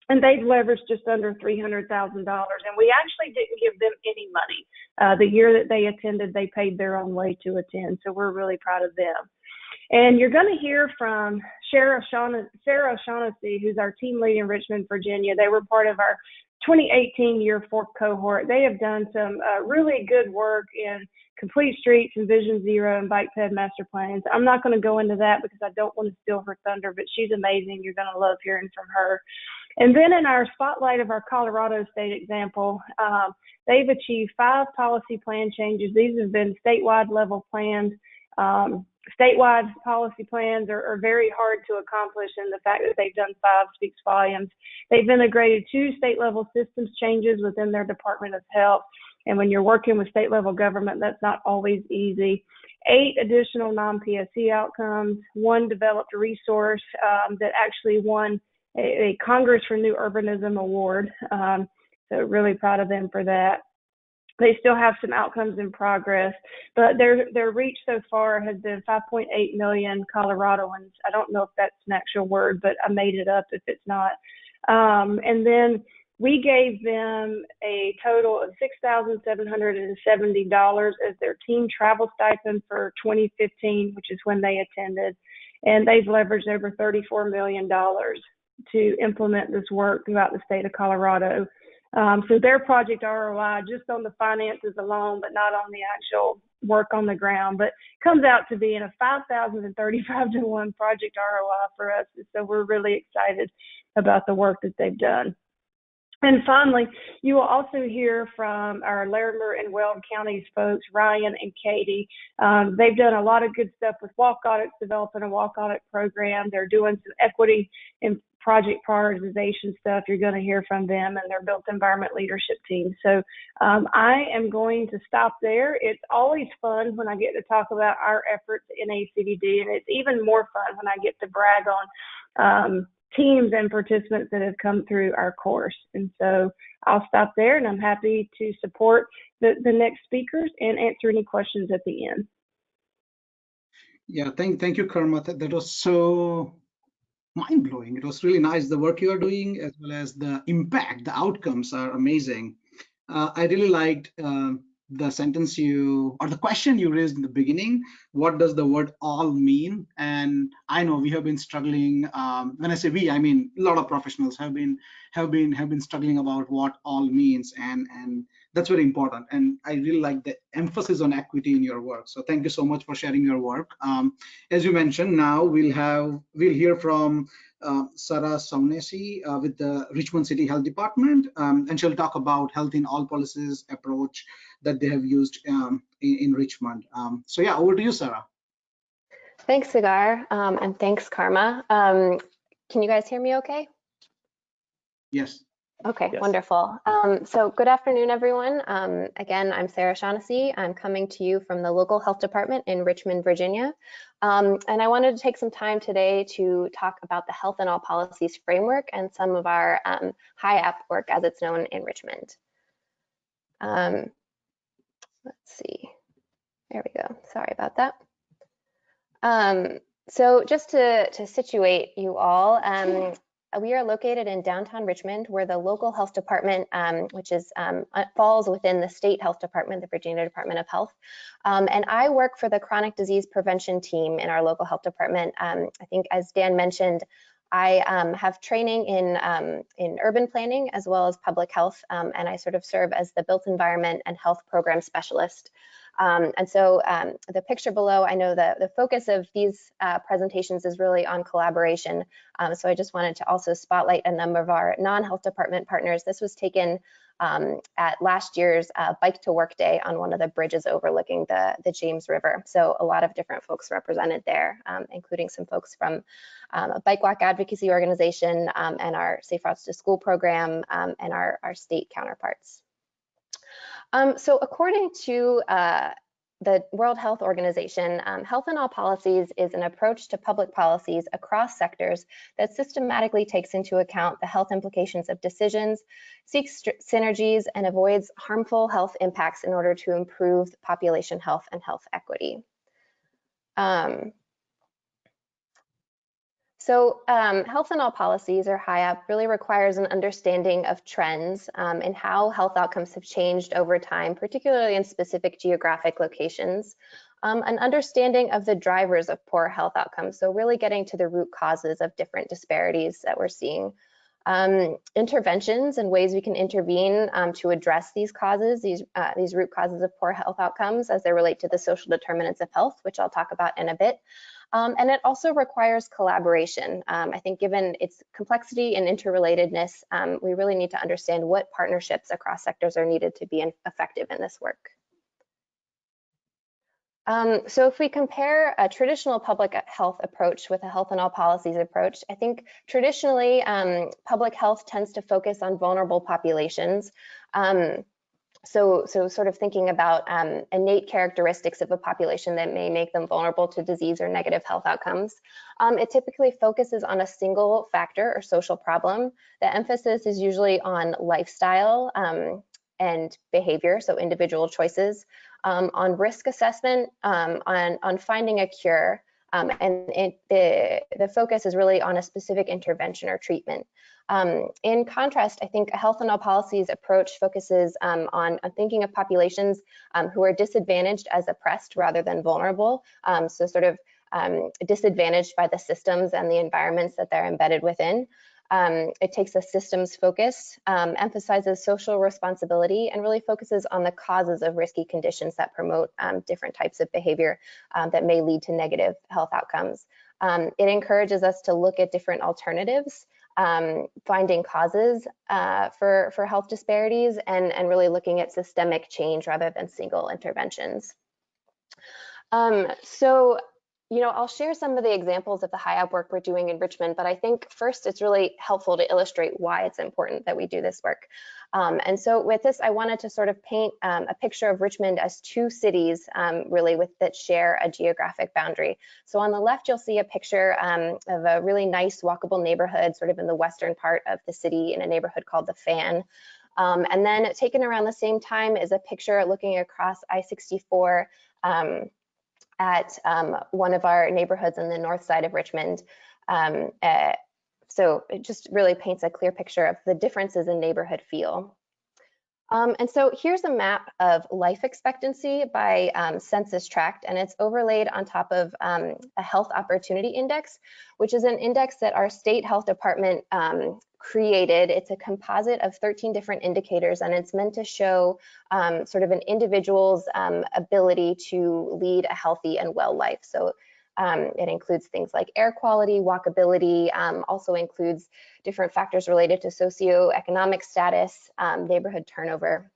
And they've leveraged just under $300,000, and we actually didn't give them any money. The year that they attended, they paid their own way to attend, so we're really proud of them. And you're going to hear from Sarah O'Shaughnessy, who's our team lead in Richmond, Virginia. They were part of our 2018 year 4 cohort. They have done some really good work in complete streets and Vision Zero and bike ped master plans. I'm not going to go into that because I don't want to steal her thunder, but she's amazing. You're going to love hearing from her. And then in our spotlight of our Colorado state example, they've achieved 5 policy plan changes. These have been statewide level plans. Statewide policy plans are very hard to accomplish, and the fact that they've done 5 speaks volumes. They've integrated 2 state level systems changes within their Department of Health. And when you're working with state level government, that's not always easy. 8 additional non-PSC outcomes, 1 developed resource that actually won a Congress for New Urbanism award. So really proud of them for that. They still have some outcomes in progress, but their reach so far has been 5.8 million Coloradoans. I don't know if that's an actual word, but I made it up if it's not. And then we gave them a total of $6,770 as their team travel stipend for 2015, which is when they attended. And they've leveraged over $34 million to implement this work throughout the state of Colorado. So their project ROI, just on the finances alone, but not on the actual work on the ground, but comes out to being a 5,035-to-1 project ROI for us. And so we're really excited about the work that they've done. And finally, you will also hear from our Larimer and Weld counties folks, Ryan and Katie. They've done a lot of good stuff with walk audits, developing a walk audit program. They're doing some equity and project prioritization stuff. You're going to hear from them and their built environment leadership team. So I am going to stop there. It's always fun when I get to talk about our efforts in NACDD, and it's even more fun when I get to brag on teams and participants that have come through our course. And so I'll stop there, and I'm happy to support the next speakers and answer any questions at the end. Yeah, thank you, Karma. That was so mind-blowing. It was really nice. The work you are doing, as well as the impact, the outcomes are amazing. I really liked the sentence or the question you raised in the beginning. What does the word all mean? And I know we have been struggling. When I say we, I mean a lot of professionals have been struggling about what all means, and that's very important. And I really like the emphasis on equity in your work. So thank you so much for sharing your work. As you mentioned, now we'll hear from Sarah Saunesi with the Richmond City Health Department, and she'll talk about health in all policies approach that they have used in Richmond. So yeah, over to you, Sarah. Thanks, Sagar, and thanks, Karma. Can you guys hear me okay? Yes. Okay, yes. Wonderful. So good afternoon, everyone. Again, I'm Sarah Shaughnessy. I'm coming to you from the local health department in Richmond, Virginia. And I wanted to take some time today to talk about the Health in All Policies framework and some of our HIAP work, as it's known in Richmond. Let's see. There we go. Sorry about that. So just to situate you all, we are located in downtown Richmond. We're the local health department, which is falls within the state health department, the Virginia Department of Health. And I work for the chronic disease prevention team in our local health department. I think, as Dan mentioned, I have training in urban planning as well as public health, and I sort of serve as the built environment and health program specialist. And so the picture below, I know that the focus of these presentations is really on collaboration. So I just wanted to also spotlight a number of our non-health department partners. This was taken at last year's Bike to Work Day on one of the bridges overlooking the James River. So a lot of different folks represented there, including some folks from a bike walk advocacy organization and our Safe Routes to School program and our state counterparts. So according to the World Health Organization, Health in All Policies is an approach to public policies across sectors that systematically takes into account the health implications of decisions, seeks synergies, and avoids harmful health impacts in order to improve population health and health equity. So Health in All Policies, or HIAP, really requires an understanding of trends and how health outcomes have changed over time, particularly in specific geographic locations, an understanding of the drivers of poor health outcomes, so really getting to the root causes of different disparities that we're seeing. Interventions and ways we can intervene to address these causes, these root causes of poor health outcomes as they relate to the social determinants of health, which I'll talk about in a bit. And it also requires collaboration. I think given its complexity and interrelatedness, we really need to understand what partnerships across sectors are needed to be effective in this work. So if we compare a traditional public health approach with a Health in All Policies approach, I think traditionally public health tends to focus on vulnerable populations. So sort of thinking about innate characteristics of a population that may make them vulnerable to disease or negative health outcomes. It typically focuses on a single factor or social problem. The emphasis is usually on lifestyle and behavior, so individual choices, on risk assessment, on finding a cure, and the focus is really on a specific intervention or treatment. In contrast, I think a Health in All Policies approach focuses on thinking of populations who are disadvantaged as oppressed rather than vulnerable, so sort of disadvantaged by the systems and the environments that they're embedded within. It takes a systems focus, emphasizes social responsibility, and really focuses on the causes of risky conditions that promote different types of behavior that may lead to negative health outcomes. It encourages us to look at different alternatives, finding causes for health disparities, and really looking at systemic change rather than single interventions. So, you know, I'll share some of the examples of the HIAP work we're doing in Richmond, but I think first it's really helpful to illustrate why it's important that we do this work. And so with this, I wanted to sort of paint a picture of Richmond as two cities really that share a geographic boundary. So on the left, you'll see a picture of a really nice walkable neighborhood sort of in the western part of the city in a neighborhood called the Fan. And then taken around the same time is a picture looking across I-64 at one of our neighborhoods on the north side of Richmond. So it just really paints a clear picture of the differences in neighborhood feel. And so here's a map of life expectancy by census tract, and it's overlaid on top of a health opportunity index, which is an index that our state health department created. It's a composite of 13 different indicators, and it's meant to show sort of an individual's ability to lead a healthy and well life. So it includes things like air quality, walkability, also includes different factors related to socioeconomic status, neighborhood turnover,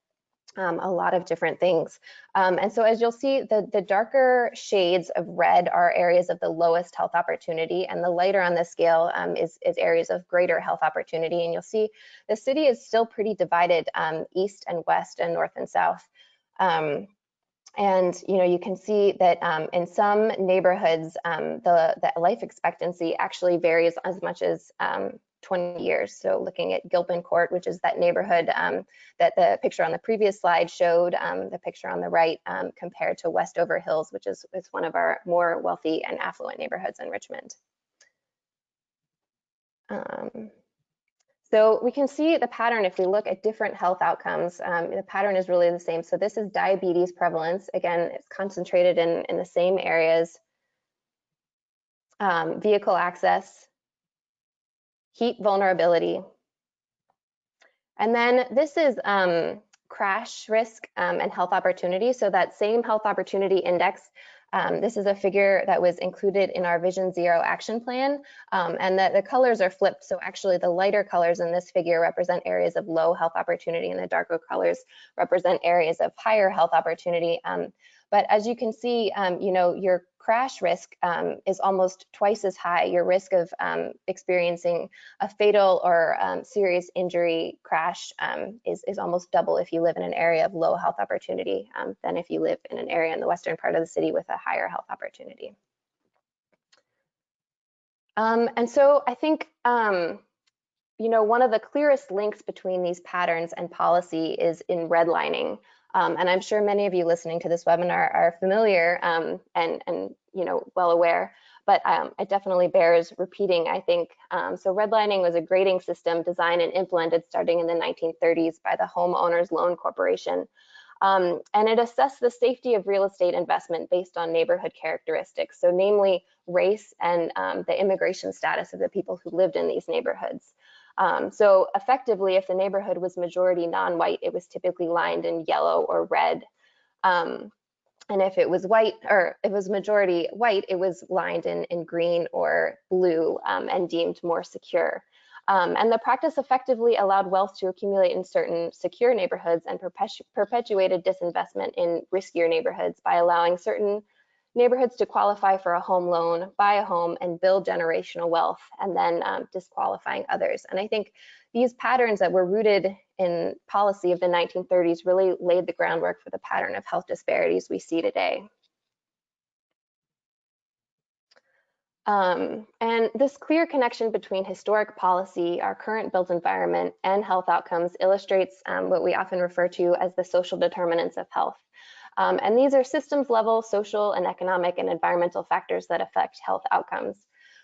a lot of different things. And so as you'll see, the darker shades of red are areas of the lowest health opportunity, and the lighter on the scale is areas of greater health opportunity. And you'll see the city is still pretty divided east and west and north and south. And you can see that in some neighborhoods, the life expectancy actually varies as much as 20 years. So looking at Gilpin Court, which is that neighborhood that the picture on the previous slide showed, the picture on the right compared to Westover Hills, which is one of our more wealthy and affluent neighborhoods in Richmond. So we can see the pattern if we look at different health outcomes. The pattern is really the same. So this is diabetes prevalence. Again, it's concentrated in the same areas. Vehicle access, heat vulnerability. And then this is crash risk and health opportunity. So that same health opportunity index, this is a figure that was included in our Vision Zero action plan, and the colors are flipped. So actually the lighter colors in this figure represent areas of low health opportunity, and the darker colors represent areas of higher health opportunity. But as you can see, your crash risk is almost twice as high. Your risk of experiencing a fatal or serious injury crash is almost double if you live in an area of low health opportunity than if you live in an area in the western part of the city with a higher health opportunity. And so I think one of the clearest links between these patterns and policy is in redlining. And I'm sure many of you listening to this webinar are familiar and well aware, but it definitely bears repeating, I think. So redlining was a grading system designed and implemented starting in the 1930s by the Homeowners Loan Corporation. And it assessed the safety of real estate investment based on neighborhood characteristics, so namely race and the immigration status of the people who lived in these neighborhoods. So effectively, if the neighborhood was majority non-white, it was typically lined in yellow or red. And if it was white, or if it was majority white, it was lined in green or blue and deemed more secure. And the practice effectively allowed wealth to accumulate in certain secure neighborhoods and perpetuated disinvestment in riskier neighborhoods by allowing certain neighborhoods to qualify for a home loan, buy a home, and build generational wealth, and then disqualifying others. And I think these patterns that were rooted in policy of the 1930s really laid the groundwork for the pattern of health disparities we see today. And this clear connection between historic policy, our current built environment, and health outcomes illustrates what we often refer to as the social determinants of health. And these are systems level social and economic and environmental factors that affect health outcomes.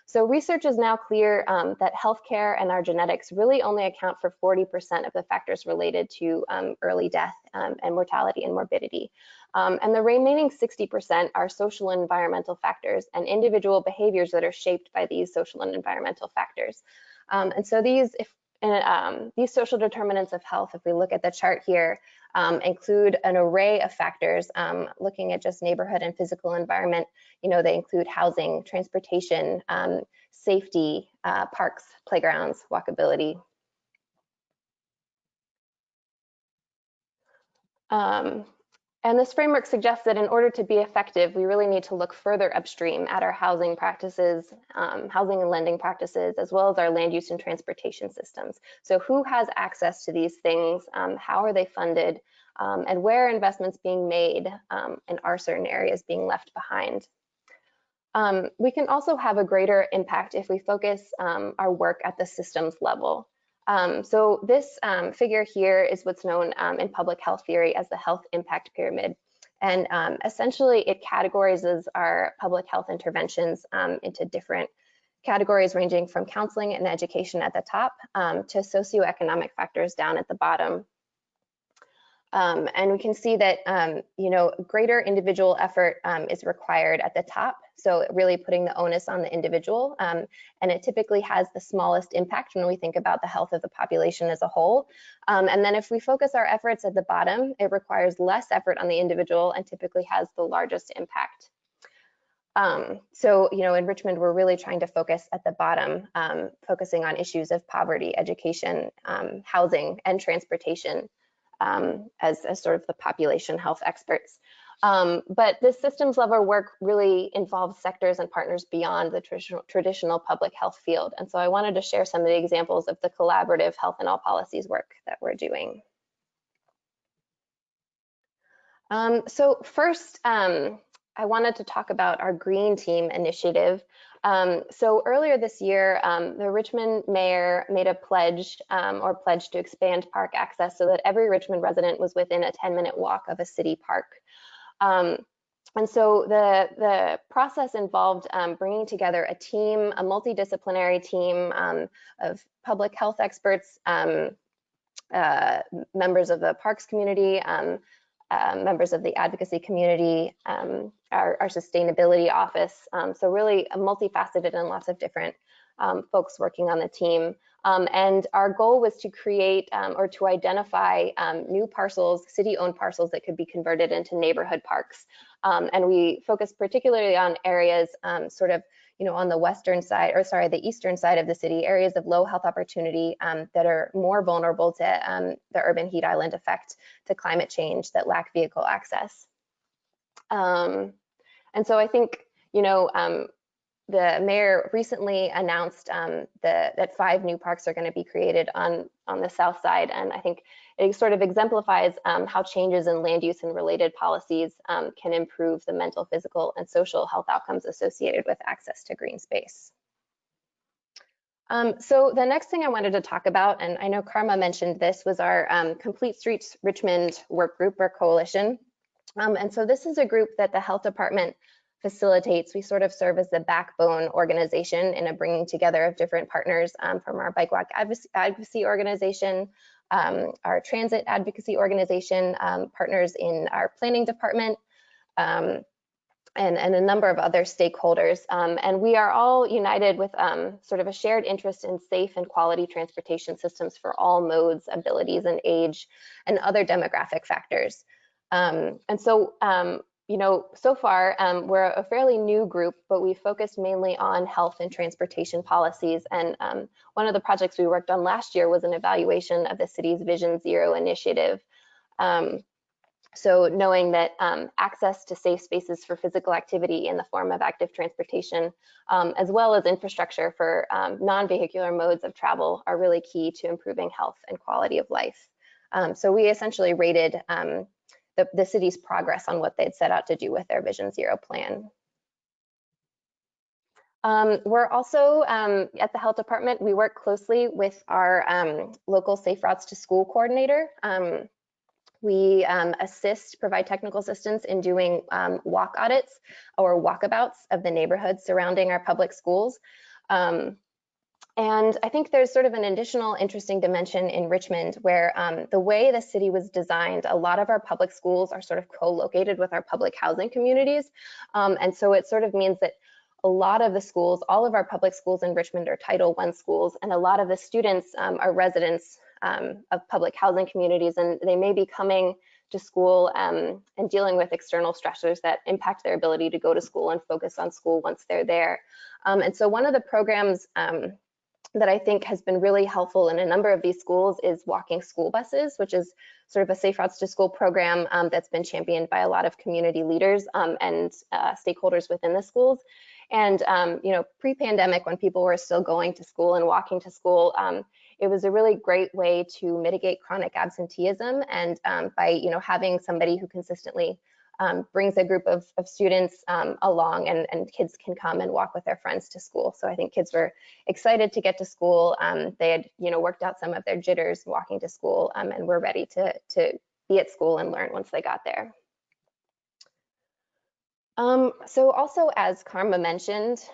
So research is now clear that healthcare and our genetics really only account for 40% of the factors related to early death and mortality and morbidity. And the remaining 60% are social and environmental factors and individual behaviors that are shaped by these social and environmental factors. And so these social determinants of health, if we look at the chart here, include an array of factors. Looking at just neighborhood and physical environment, they include housing, transportation, safety, parks, playgrounds, walkability. And this framework suggests that in order to be effective, we really need to look further upstream at our housing practices, housing and lending practices, as well as our land use and transportation systems. So who has access to these things? How are they funded? And where are investments being made? And are certain areas being left behind? We can also have a greater impact if we focus our work at the systems level. So this figure here is what's known in public health theory as the health impact pyramid. And essentially it categorizes our public health interventions into different categories ranging from counseling and education at the top to socioeconomic factors down at the bottom. And we can see that, greater individual effort is required at the top. So really putting the onus on the individual. And it typically has the smallest impact when we think about the health of the population as a whole. And then if we focus our efforts at the bottom, it requires less effort on the individual and typically has the largest impact. So, in Richmond, we're really trying to focus at the bottom, focusing on issues of poverty, education, housing, and transportation. As sort of the population health experts. But this systems level work really involves sectors and partners beyond the traditional public health field. And so I wanted to share some of the examples of the collaborative health and all policies work that we're doing. So first, I wanted to talk about our Green Team initiative. So earlier this year, the Richmond mayor made a pledge to expand park access so that every Richmond resident was within a 10-minute walk of a city park. And so the process involved bringing together a team, a multidisciplinary team of public health experts, members of the parks community, members of the advocacy community, our sustainability office. So really multifaceted and lots of different folks working on the team. And our goal was to create or to identify new parcels, city-owned parcels that could be converted into neighborhood parks. And we focused particularly on areas sort of on the western side, or sorry, the eastern side of the city, areas of low health opportunity that are more vulnerable to the urban heat island effect, to climate change, that lack vehicle access. And so I think, the mayor recently announced that 5 new parks are going to be created on the south side, and I think it sort of exemplifies how changes in land use and related policies can improve the mental, physical, and social health outcomes associated with access to green space. So the next thing I wanted to talk about, and I know Karma mentioned this, was our Complete Streets Richmond work group or coalition. And so this is a group that the health department facilitates. We sort of serve as the backbone organization in a bringing together of different partners from our bike walk advocacy organization, our transit advocacy organization, partners in our planning department, and a number of other stakeholders. And we are all united with sort of a shared interest in safe and quality transportation systems for all modes, abilities, and age, and other demographic factors. And so, so far, we're a fairly new group, but we focused mainly on health and transportation policies. And one of the projects we worked on last year was an evaluation of the city's Vision Zero initiative. So knowing that access to safe spaces for physical activity in the form of active transportation, as well as infrastructure for non-vehicular modes of travel, are really key to improving health and quality of life. So we essentially rated the city's progress on what they'd set out to do with their Vision Zero plan. We're also at the health department, we work closely with our local Safe Routes to School coordinator. We provide technical assistance in doing walk audits or walkabouts of the neighborhoods surrounding our public schools. And I think there's sort of an additional interesting dimension in Richmond where the way the city was designed, a lot of our public schools are sort of co-located with our public housing communities. And so it sort of means that a lot of the schools, all of our public schools in Richmond are Title I schools, and a lot of the students are residents of public housing communities, and they may be coming to school and dealing with external stressors that impact their ability to go to school and focus on school once they're there. And so one of the programs that I think has been really helpful in a number of these schools is walking school buses, which is sort of a Safe Routes to School program that's been championed by a lot of community leaders and stakeholders within the schools. And pre-pandemic, when people were still going to school and walking to school, it was a really great way to mitigate chronic absenteeism. And by having somebody who consistently brings a group of students along, and kids can come and walk with their friends to school. So I think kids were excited to get to school. They had worked out some of their jitters walking to school, and were ready to be at school and learn once they got there. So also, as Karma mentioned,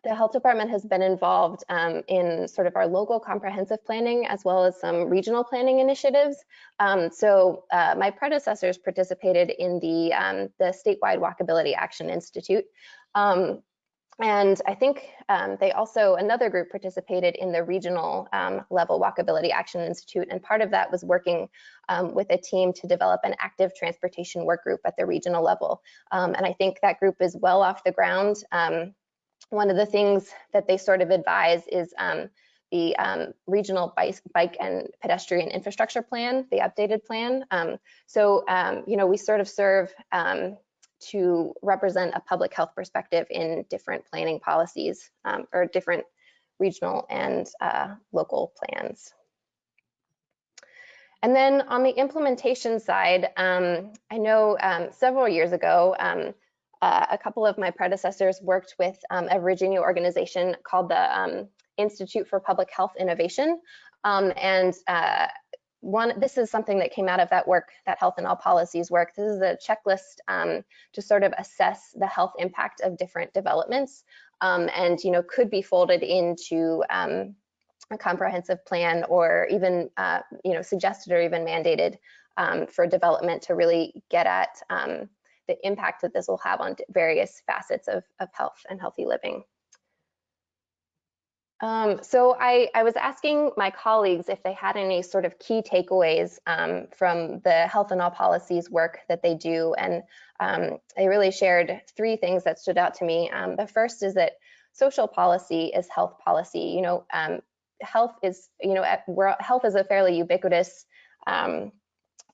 the health department has been involved in sort of our local comprehensive planning as well as some regional planning initiatives. So my predecessors participated in the statewide Walkability Action Institute. And I think they also, another group participated in the regional level Walkability Action Institute, and part of that was working with a team to develop an active transportation work group at the regional level. And I think that group is well off the ground. One of the things that they sort of advise is the regional bike and pedestrian infrastructure plan, the updated plan. You know, we sort of serve to represent a public health perspective in different planning policies or different regional and local plans. And then on the implementation side, I know several years ago, a couple of my predecessors worked with a Virginia organization called the Institute for Public Health Innovation. This is something that came out of that work, that health and all policies work. This is a checklist to sort of assess the health impact of different developments, and you know, could be folded into a comprehensive plan, or even you know, suggested or even mandated for development to really get at the impact that this will have on various facets of health and healthy living. So I was asking my colleagues if they had any sort of key takeaways from the health and all policies work that they do, and they really shared three things that stood out to me. The first is that social policy is health policy. You know, health is, you know, health is a fairly ubiquitous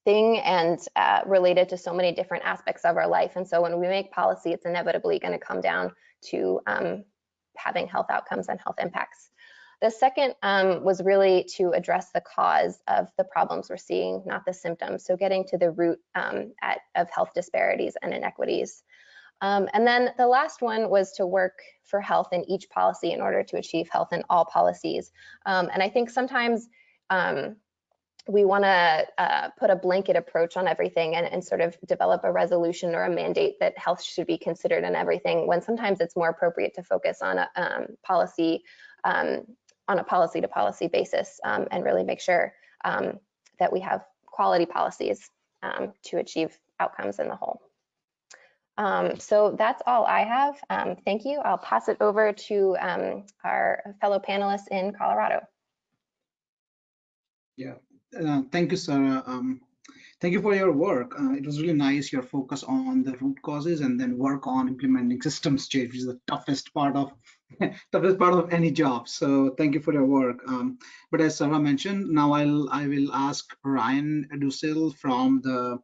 thing and related to so many different aspects of our life. And so when we make policy, it's inevitably going to come down to having health outcomes and health impacts. The second was really to address the cause of the problems we're seeing, not the symptoms. So getting to the root of health disparities and inequities. And then the last one was to work for health in each policy in order to achieve health in all policies. And I think sometimes we want to put a blanket approach on everything and sort of develop a resolution or a mandate that health should be considered in everything, when sometimes it's more appropriate to focus on a policy on a policy to policy basis and really make sure that we have quality policies to achieve outcomes in the whole. So that's all I have. Thank you. I'll pass it over to our fellow panelists in Colorado. Yeah. Thank you, Sarah. Thank you for your work. It was really nice, your focus on the root causes and then work on implementing systems change, which is the toughest part of any job. So thank you for your work. But as Sarah mentioned, now I will ask Ryan Dusil from the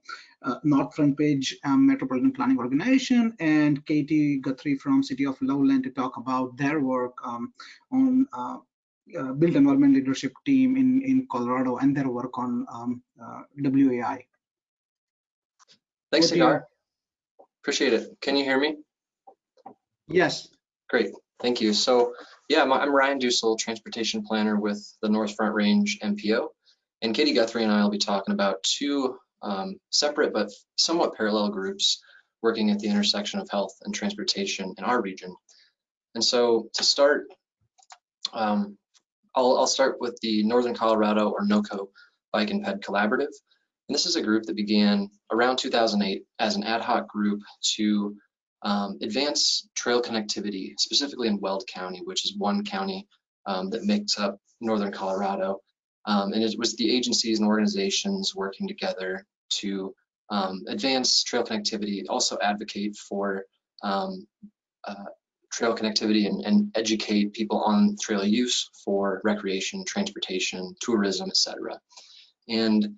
North Front Page Metropolitan Planning Organization and Katie Guthrie from City of Lowland to talk about their work on Built Environment Leadership Team in Colorado and their work on WAI. Thanks, Sagar. Appreciate it. Can you hear me? Yes. Great. Thank you. So, yeah, I'm Ryan Dussel, Transportation Planner with the North Front Range MPO. And Katie Guthrie and I will be talking about two separate but somewhat parallel groups working at the intersection of health and transportation in our region. And so to start, I'll start with the Northern Colorado, or NOCO, Bike and Ped Collaborative. And this is a group that began around 2008 as an ad hoc group to advance trail connectivity, specifically in Weld County, which is one county that makes up Northern Colorado. And it was the agencies and organizations working together to advance trail connectivity, also advocate for trail connectivity and educate people on trail use for recreation, transportation, tourism, etc. And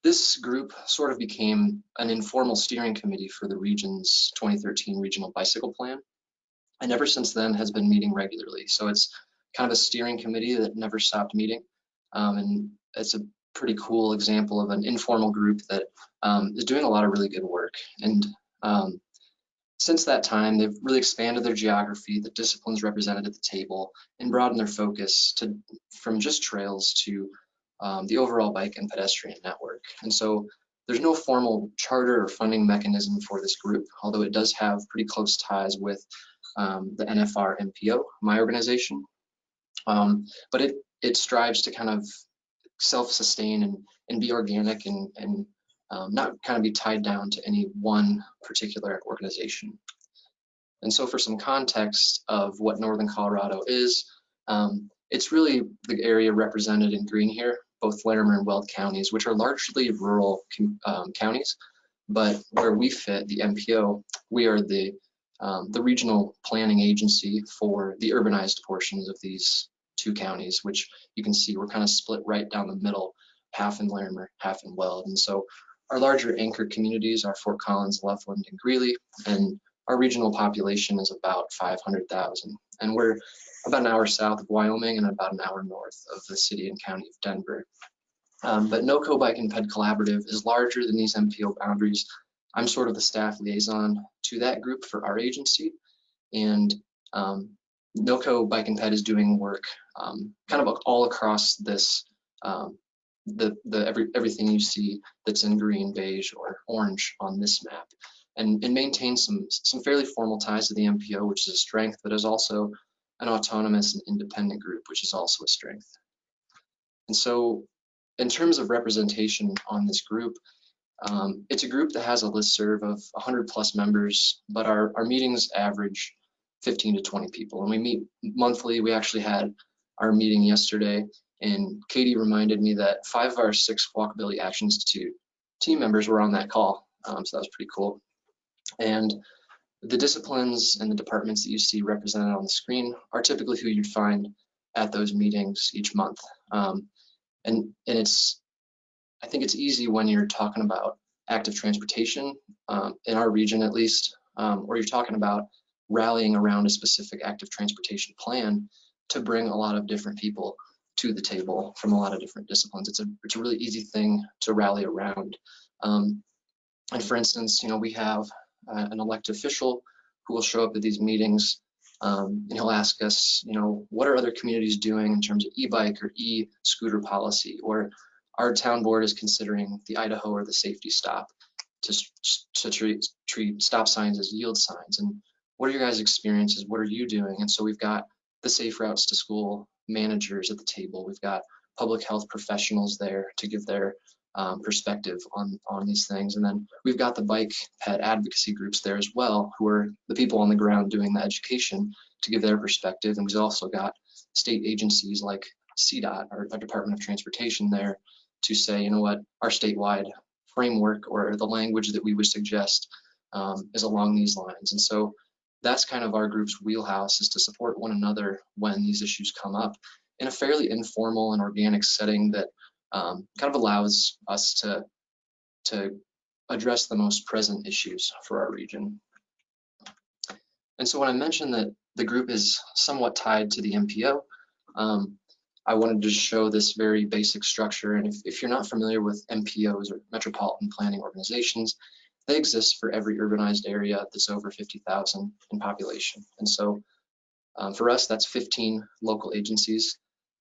this group sort of became an informal steering committee for the region's 2013 Regional Bicycle Plan, and ever since then has been meeting regularly. So it's kind of a steering committee that never stopped meeting, and it's a pretty cool example of an informal group that is doing a lot of really good work. And since that time, they've really expanded their geography, the disciplines represented at the table, and broadened their focus from just trails to the overall bike and pedestrian network. And so there's no formal charter or funding mechanism for this group, although it does have pretty close ties with the NFR MPO, my organization. But it strives to kind of self-sustain and be organic and not kind of be tied down to any one particular organization. And so for some context of what Northern Colorado is, it's really the area represented in green here, both Larimer and Weld counties, which are largely rural counties, but where we fit, the MPO, we are the regional planning agency for the urbanized portions of these two counties, which you can see we're kind of split right down the middle, half in Larimer, half in Weld. And so our larger anchor communities are Fort Collins, Loveland, and Greeley, and our regional population is about 500,000. And we're about an hour south of Wyoming and about an hour north of the city and county of Denver. But NOCO Bike and Ped Collaborative is larger than these MPO boundaries. I'm sort of the staff liaison to that group for our agency. And NOCO Bike and Ped is doing work kind of all across this, everything you see that's in green, beige, or orange on this map. And maintains some fairly formal ties to the MPO, which is a strength, but is also an autonomous and independent group, which is also a strength. And so in terms of representation on this group, it's a group that has a listserv of 100+ members, but our meetings average 15 to 20 people, and we meet monthly. We actually had our meeting yesterday, and Katie reminded me that 5 of our 6 Walkability Action Institute team members were on that call, so that was pretty cool. And the disciplines and the departments that you see represented on the screen are typically who you'd find at those meetings each month. And I think it's easy when you're talking about active transportation, in our region at least, or you're talking about rallying around a specific active transportation plan, to bring a lot of different people to the table from a lot of different disciplines. It's a really easy thing to rally around. And for instance, we have an elected official who will show up at these meetings, and he'll ask us, what are other communities doing in terms of e-bike or e-scooter policy, or our town board is considering the Idaho or the safety stop to treat stop signs as yield signs. And what are your guys' experiences? What are you doing? And so we've got the safe routes to school managers at the table. We've got public health professionals there to give their perspective on these things. And then we've got the bike ped advocacy groups there as well, who are the people on the ground doing the education to give their perspective. And we've also got state agencies like CDOT, our Department of Transportation, there to say, what, our statewide framework or the language that we would suggest is along these lines. And so that's kind of our group's wheelhouse, is to support one another when these issues come up in a fairly informal and organic setting that kind of allows us to address the most present issues for our region. And so when I mentioned that the group is somewhat tied to the MPO, I wanted to show this very basic structure. And if you're not familiar with MPOs, or metropolitan planning organizations, they exist for every urbanized area that's over 50,000 in population. And so for us, that's 15 local agencies.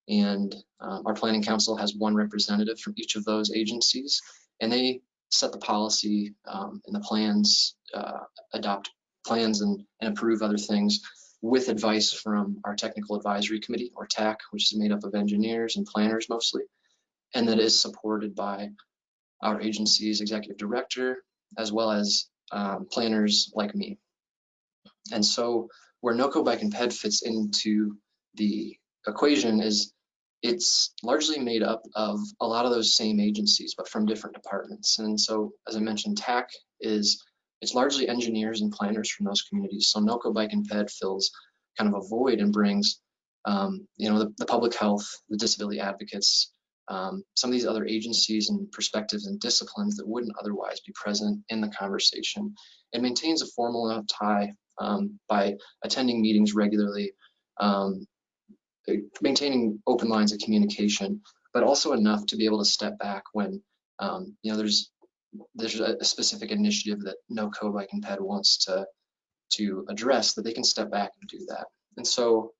And our planning council has one representative from each of those agencies, and they set the policy and the plans, adopt plans and approve other things with advice from our technical advisory committee, or TAC, which is made up of engineers and planners mostly, and that is supported by our agency's executive director, as well as planners like me. And so where NOCO Bike and Ped fits into the equation is it's largely made up of a lot of those same agencies, but from different departments. And so, as I mentioned, TAC it's largely engineers and planners from those communities. So NOCO Bike and Ped fills kind of a void and brings, the public health, the disability advocates, some of these other agencies and perspectives and disciplines that wouldn't otherwise be present in the conversation. It maintains a formal enough tie by attending meetings regularly, maintaining open lines of communication, but also enough to be able to step back when there's a specific initiative that NOCO Bike and Ped wants to address, that they can step back and do that. And so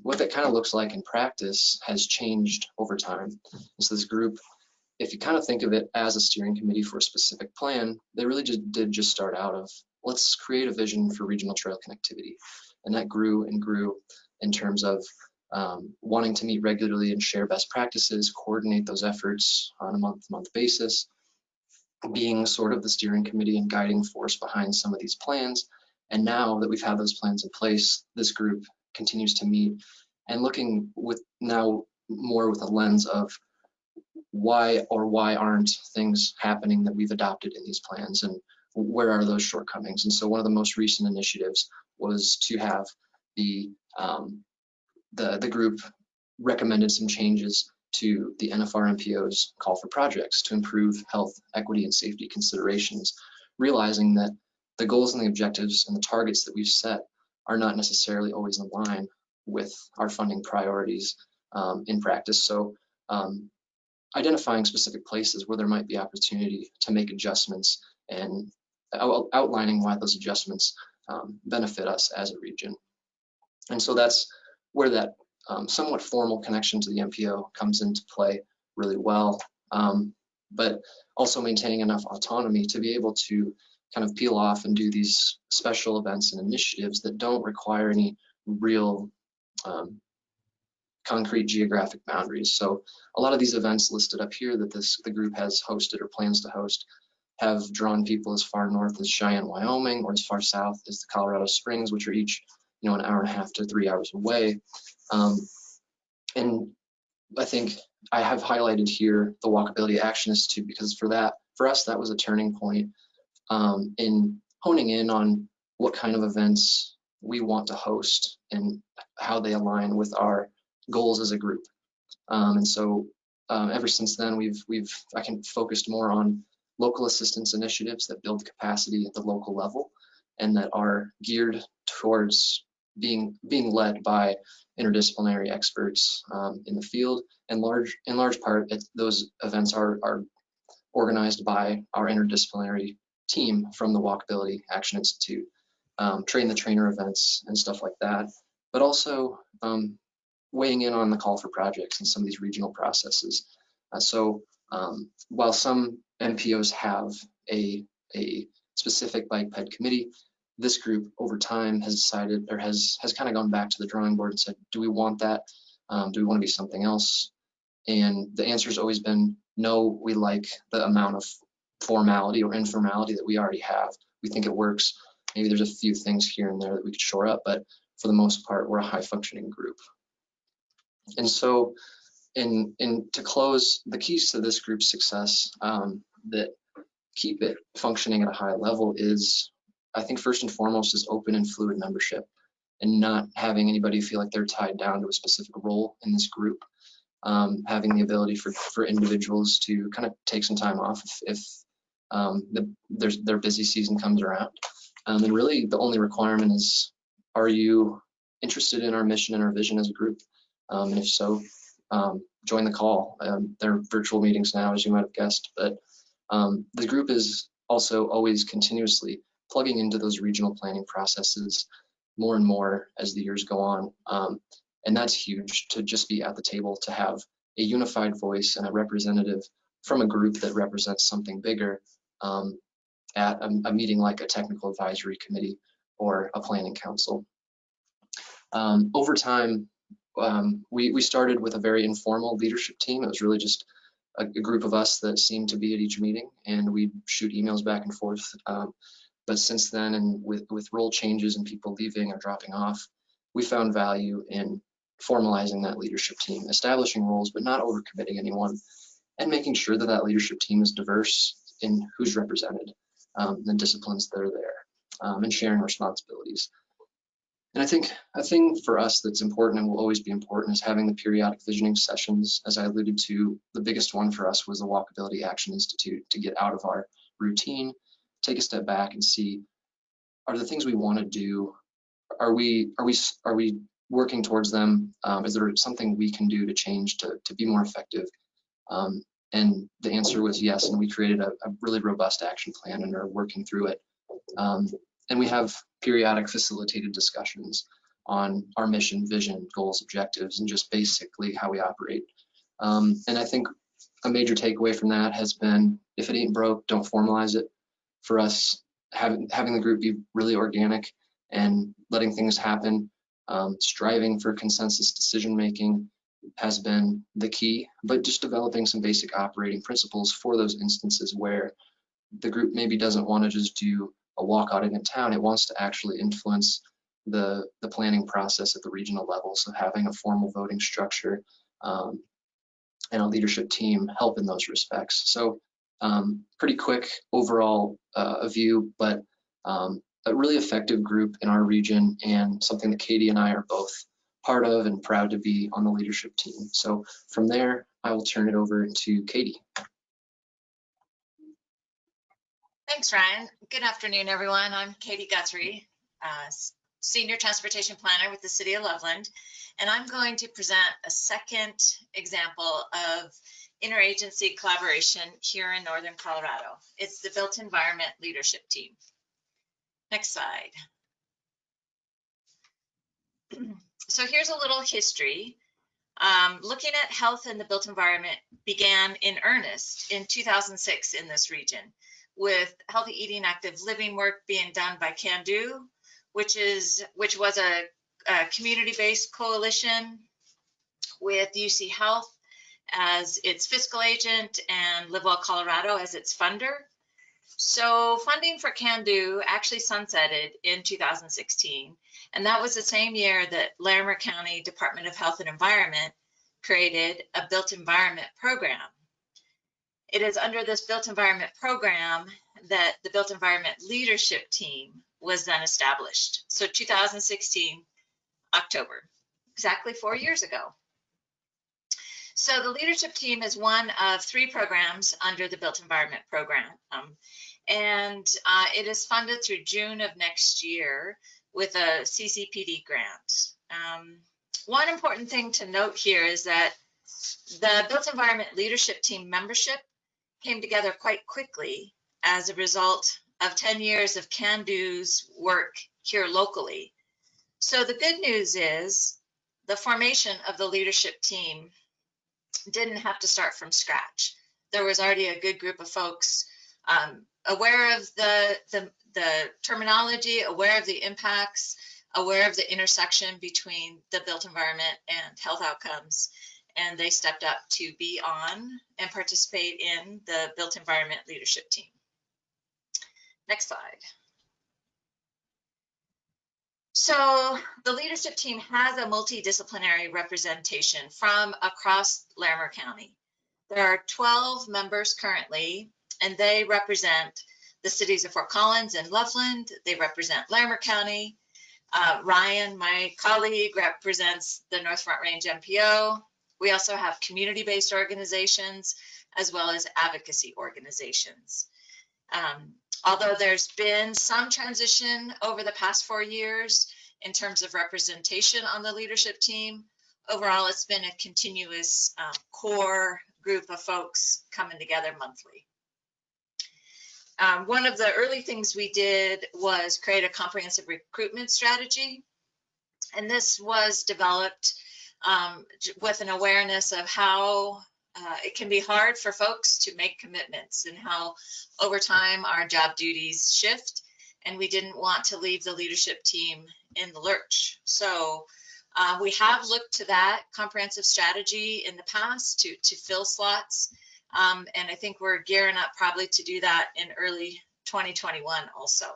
what that kind of looks like in practice has changed over time. And so this group, if you kind of think of it as a steering committee for a specific plan, they really did start out of, let's create a vision for regional trail connectivity. and that grew and grew in terms of wanting to meet regularly and share best practices, coordinate those efforts on a month-to-month basis, being sort of the steering committee and guiding force behind some of these plans. And now that we've had those plans in place, this group continues to meet and looking with now more with a lens of why aren't things happening that we've adopted in these plans, and where are those shortcomings. And so one of the most recent initiatives was to have the group recommended some changes to the NFR MPO's call for projects to improve health, equity, and safety considerations, realizing that the goals and the objectives and the targets that we've set are not necessarily always in line with our funding priorities in practice. So identifying specific places where there might be opportunity to make adjustments and outlining why those adjustments benefit us as a region. And so that's where that somewhat formal connection to the MPO comes into play really well, but also maintaining enough autonomy to be able to kind of peel off and do these special events and initiatives that don't require any real concrete geographic boundaries. So a lot of these events listed up here that the group has hosted or plans to host have drawn people as far north as Cheyenne, Wyoming, or as far south as the Colorado Springs, which are each, you know, an hour and a half to 3 hours away. And I think I have highlighted here the Walkability Action Institute because for us, that was a turning point in honing in on what kind of events we want to host and how they align with our goals as a group. And so ever since then, I can focused more on local assistance initiatives that build capacity at the local level and that are geared towards being led by interdisciplinary experts in the field. And in large part, those events are organized by our interdisciplinary team from the Walkability Action Institute, train the trainer events and stuff like that, but also weighing in on the call for projects and some of these regional processes. So while some MPOs have a specific bike ped committee, this group over time has decided, or has kind of gone back to the drawing board and said, do we want that? Do we want to be something else? And the answer has always been no. We like the amount of formality or informality that we already have. We think it works. Maybe there's a few things here and there that we could shore up, but for the most part, we're a high functioning group. And so to close, the keys to this group's success that keep it functioning at a high level is, I think first and foremost, is open and fluid membership and not having anybody feel like they're tied down to a specific role in this group. Having the ability for individuals to kind of take some time off if their busy season comes around. And really the only requirement is, are you interested in our mission and our vision as a group? And if so, join the call. There are virtual meetings now, as you might have guessed, but the group is also always continuously plugging into those regional planning processes more and more as the years go on. And that's huge, to just be at the table, to have a unified voice and a representative from a group that represents something bigger at a meeting like a technical advisory committee or a planning council. Over time, we started with a very informal leadership team. It was really just a group of us that seemed to be at each meeting, and we'd shoot emails back and forth. But since then, and with role changes and people leaving or dropping off, we found value in formalizing that leadership team, establishing roles, but not overcommitting anyone, and making sure that that leadership team is diverse in who's represented, the disciplines that are there, and sharing responsibilities. And I think a thing for us that's important and will always be important is having the periodic visioning sessions. As I alluded to, the biggest one for us was the Walkability Action Institute, to get out of our routine, take a step back and see, are the things we want to do, are we working towards them? Is there something we can do to change to be more effective? And the answer was yes, and we created a really robust action plan and are working through it. And we have periodic facilitated discussions on our mission, vision, goals, objectives, and just basically how we operate. And I think a major takeaway from that has been, if it ain't broke, don't formalize it. For us, having the group be really organic and letting things happen. Striving for consensus decision making has been the key, but just developing some basic operating principles for those instances where the group maybe doesn't want to just do a walkout in town. It wants to actually influence the planning process at the regional level. So having a formal voting structure and a leadership team help in those respects. So pretty quick overall view, but a really effective group in our region, and something that Katie and I are both part of and proud to be on the leadership team. So from there, I will turn it over to Katie. Thanks, Ryan. Good afternoon, everyone. I'm Katie Guthrie, Senior Transportation Planner with the City of Loveland, and I'm going to present a second example of interagency collaboration here in Northern Colorado. It's the Built Environment Leadership Team. Next slide. So here's a little history. Looking at health in the built environment began in earnest in 2006 in this region, with healthy eating, active living work being done by Can Do, which was a community-based coalition with UC Health as its fiscal agent and Live Well Colorado as its funder. So funding for Can Do actually sunsetted in 2016, and that was the same year that Larimer County Department of Health and Environment created a Built Environment program. It is under this Built Environment program that the Built Environment Leadership Team was then established. So 2016, October, exactly 4 years ago. So the leadership team is one of 3 programs under the Built Environment program. And it is funded through June of next year with a CCPD grant. One important thing to note here is that the Built Environment Leadership Team membership came together quite quickly as a result of 10 years of Can Do's work here locally. So the good news is the formation of the leadership team didn't have to start from scratch. There was already a good group of folks aware of the terminology, aware of the impacts, aware of the intersection between the built environment and health outcomes, and they stepped up to be on and participate in the Built Environment Leadership Team. Next slide. So the leadership team has a multidisciplinary representation from across Larimer County. There are 12 members currently, and they represent the cities of Fort Collins and Loveland. They represent Larimer County. Ryan, my colleague, represents the North Front Range MPO. We also have community-based organizations as well as advocacy organizations. Although there's been some transition over the past 4 years in terms of representation on the leadership team, overall it's been a continuous core group of folks coming together monthly. One of the early things we did was create a comprehensive recruitment strategy, and this was developed with an awareness of how it can be hard for folks to make commitments and how over time our job duties shift, and we didn't want to leave the leadership team in the lurch. So we have looked to that comprehensive strategy in the past to fill slots, and I think we're gearing up probably to do that in early 2021 also.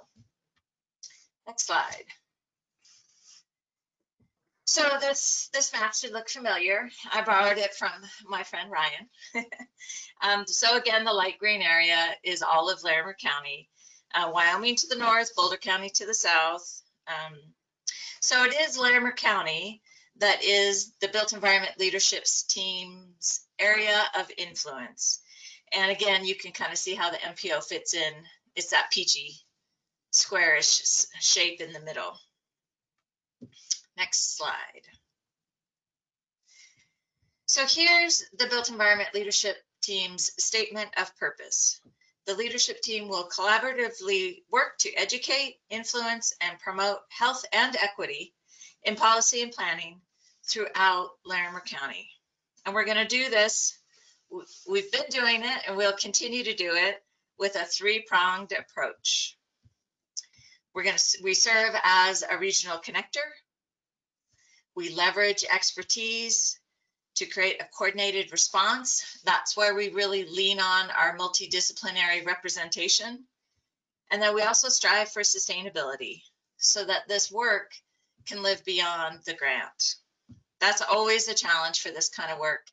Next slide. So this map should look familiar. I borrowed it from my friend Ryan. So again, the light green area is all of Larimer County, Wyoming to the north, Boulder County to the south. So it is Larimer County that is the Built Environment Leadership Team's area of influence. And again, you can kind of see how the MPO fits in. It's that peachy, squarish shape in the middle. Next slide. So here's the Built Environment Leadership Team's statement of purpose. The leadership team will collaboratively work to educate, influence, and promote health and equity in policy and planning throughout Larimer County. And we're going to do this. We've been doing it and we'll continue to do it with a 3-pronged approach. We serve as a regional connector. We leverage expertise to create a coordinated response. That's where we really lean on our multidisciplinary representation. And then we also strive for sustainability so that this work can live beyond the grant. That's always a challenge for this kind of work.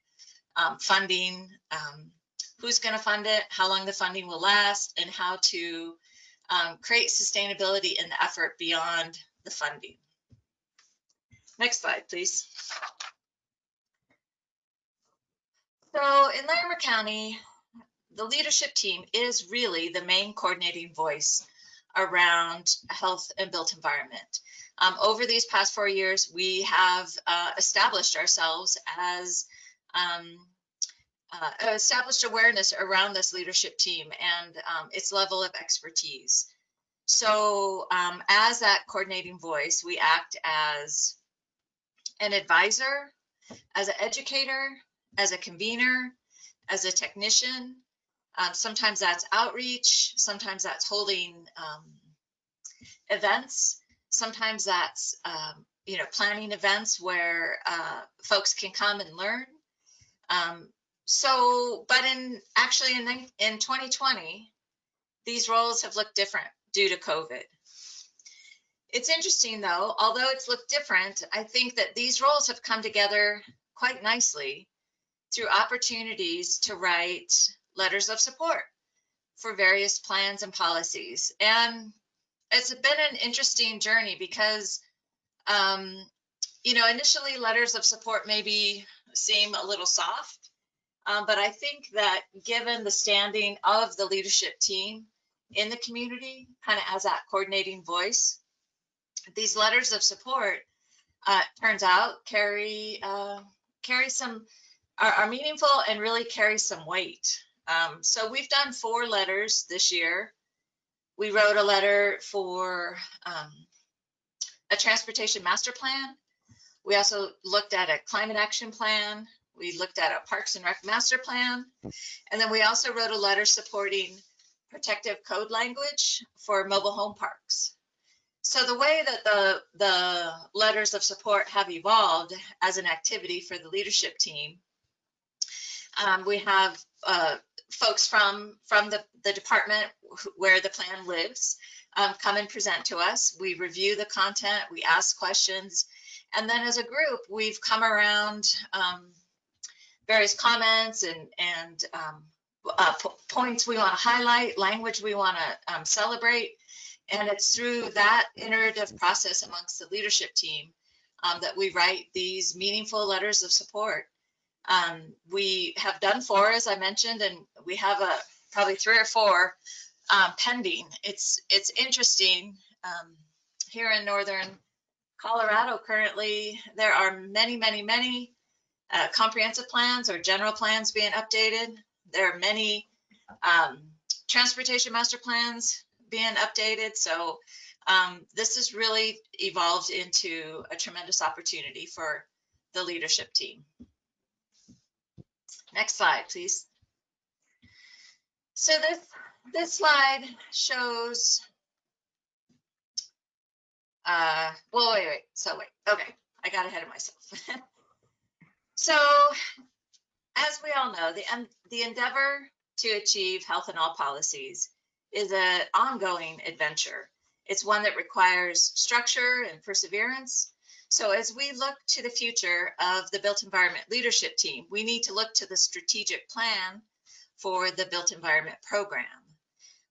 Funding, who's going to fund it, how long the funding will last, and how to create sustainability in the effort beyond the funding. Next slide, please. So in Larimer County, the leadership team is really the main coordinating voice around health and built environment. Over these past 4 years, we have established ourselves as established awareness around this leadership team and its level of expertise. So as that coordinating voice, we act as an advisor, as an educator, as a convener, as a technician. Sometimes that's outreach, sometimes that's holding events, sometimes that's planning events where folks can come and learn. But in 2020, these roles have looked different due to COVID. It's interesting though, although it's looked different, I think that these roles have come together quite nicely through opportunities to write letters of support for various plans and policies. And it's been an interesting journey because, initially letters of support maybe seem a little soft, but I think that given the standing of the leadership team in the community, kind of as that coordinating voice, these letters of support turns out are meaningful and really carry some weight. So we've done 4 letters this year. We wrote a letter for a transportation master plan. We also looked at a climate action plan. We looked at a Parks and Rec master plan. And then we also wrote a letter supporting protective code language for mobile home parks. So the way that the letters of support have evolved as an activity for the leadership team, we have folks from the department where the plan lives come and present to us. We review the content, we ask questions, and then as a group, we've come around various comments and points we want to highlight, language we want to celebrate. And it's through that iterative process amongst the leadership team that we write these meaningful letters of support. We have done 4, as I mentioned, and we have probably 3 or 4 pending. It's interesting. Here in northern Colorado currently, there are many comprehensive plans or general plans being updated. There are many transportation master plans being updated. So this has really evolved into a tremendous opportunity for the leadership team. Next slide, please. So this slide shows, okay, I got ahead of myself. So as we all know, the endeavor to achieve health in all policies is an ongoing adventure. It's one that requires structure and perseverance. So as we look to the future of the Built Environment Leadership Team, we need to look to the strategic plan for the Built Environment Program.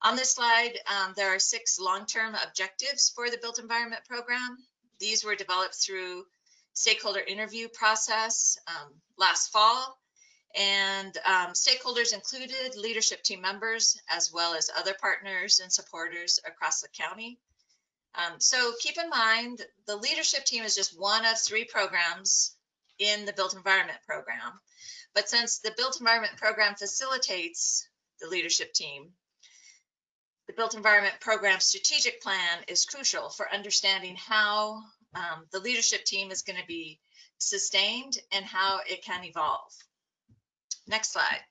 On this slide, there are 6 long-term objectives for the Built Environment Program. These were developed through stakeholder interview process last fall, and stakeholders included leadership team members as well as other partners and supporters across the county. So keep in mind, the leadership team is just one of 3 programs in the Built Environment Program. But since the Built Environment Program facilitates the leadership team, the Built Environment Program strategic plan is crucial for understanding how the leadership team is going to be sustained and how it can evolve. Next slide.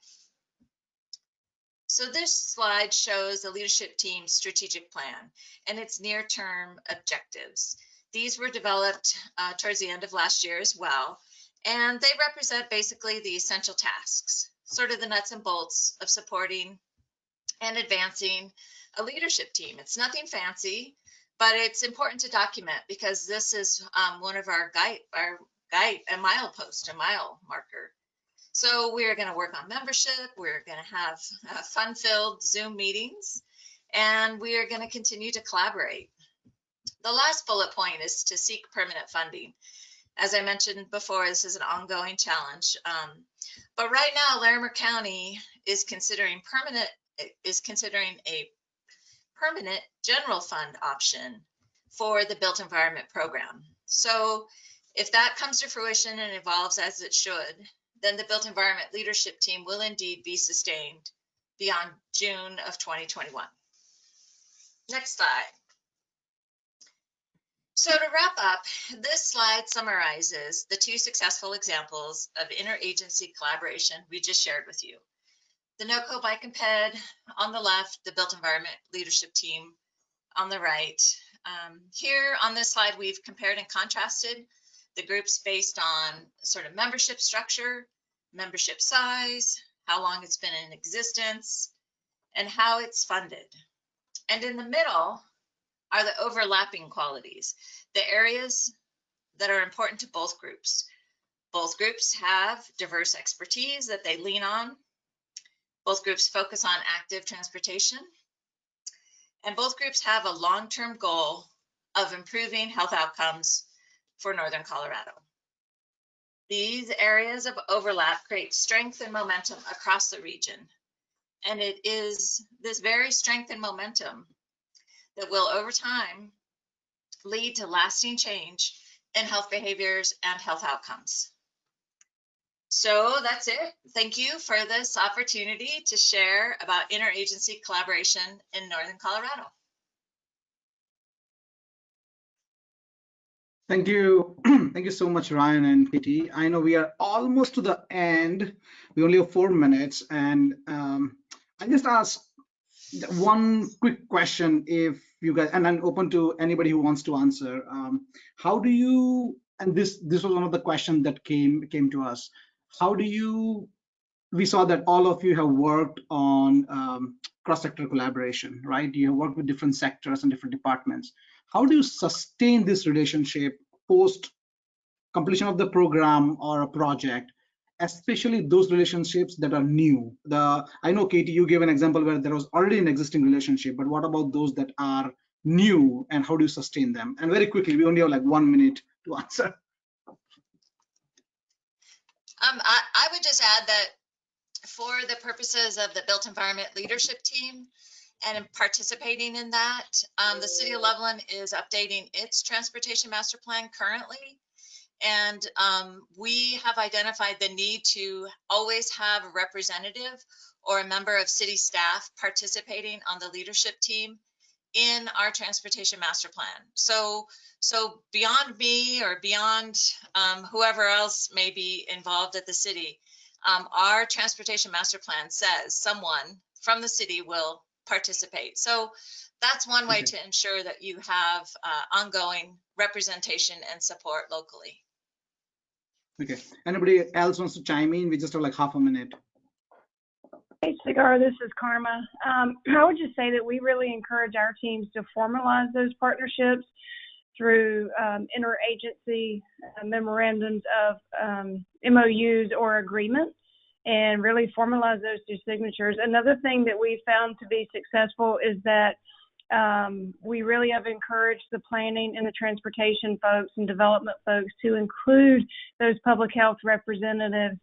So this slide shows the leadership team's strategic plan and its near-term objectives. These were developed towards the end of last year as well, and they represent basically the essential tasks, sort of the nuts and bolts of supporting and advancing a leadership team. It's nothing fancy, but it's important to document because this is one of our guide, a milepost, a mile marker. So we're going to work on membership. We're going to have fun-filled Zoom meetings, and we are going to continue to collaborate. The last bullet point is to seek permanent funding. As I mentioned before, this is an ongoing challenge. But right now, Larimer County is considering a permanent general fund option for the Built Environment Program. So if that comes to fruition and evolves as it should, then the Built Environment Leadership Team will indeed be sustained beyond June of 2021. Next slide. So to wrap up, this slide summarizes the 2 successful examples of interagency collaboration we just shared with you. The NOCO Bike and Ped on the left, the Built Environment Leadership Team on the right. Here on this slide, we've compared and contrasted the groups based on sort of membership structure, membership size, how long it's been in existence, and how it's funded. And in the middle are the overlapping qualities, the areas that are important to both groups. Both groups have diverse expertise that they lean on. Both groups focus on active transportation. And both groups have a long-term goal of improving health outcomes for Northern Colorado. These areas of overlap create strength and momentum across the region. And it is this very strength and momentum that will, over time, lead to lasting change in health behaviors and health outcomes. So that's it. Thank you for this opportunity to share about interagency collaboration in Northern Colorado. Thank you. Thank you so much, Ryan and Katie. I know we are almost to the end. We only have 4 minutes, and I just ask one quick question, if you guys, and I'm open to anybody who wants to answer. How do you, and this was one of the questions that came to us. How do you, we saw that all of you have worked on cross-sector collaboration, right? You have worked with different sectors and different departments. How do you sustain this relationship post completion of the program or a project, especially those relationships that are new? I know, Katie, you gave an example where there was already an existing relationship, but what about those that are new, and how do you sustain them? And very quickly, we only have like 1 minute to answer. I would just add that for the purposes of the Built Environment Leadership Team and in participating in that, the City of Loveland is updating its transportation master plan currently. And we have identified the need to always have a representative or a member of city staff participating on the leadership team in our transportation master plan. So beyond me or beyond whoever else may be involved at the city, our transportation master plan says someone from the city will participate. So that's one way to ensure that you have ongoing representation and support locally. Okay, anybody else wants to chime in? We just have like half a minute. Hey, Cigar, this is Karma. I would just say that we really encourage our teams to formalize those partnerships through interagency memorandums of MOUs or agreements, and really formalize those through signatures. Another thing that we found to be successful is that we really have encouraged the planning and the transportation folks and development folks to include those public health representatives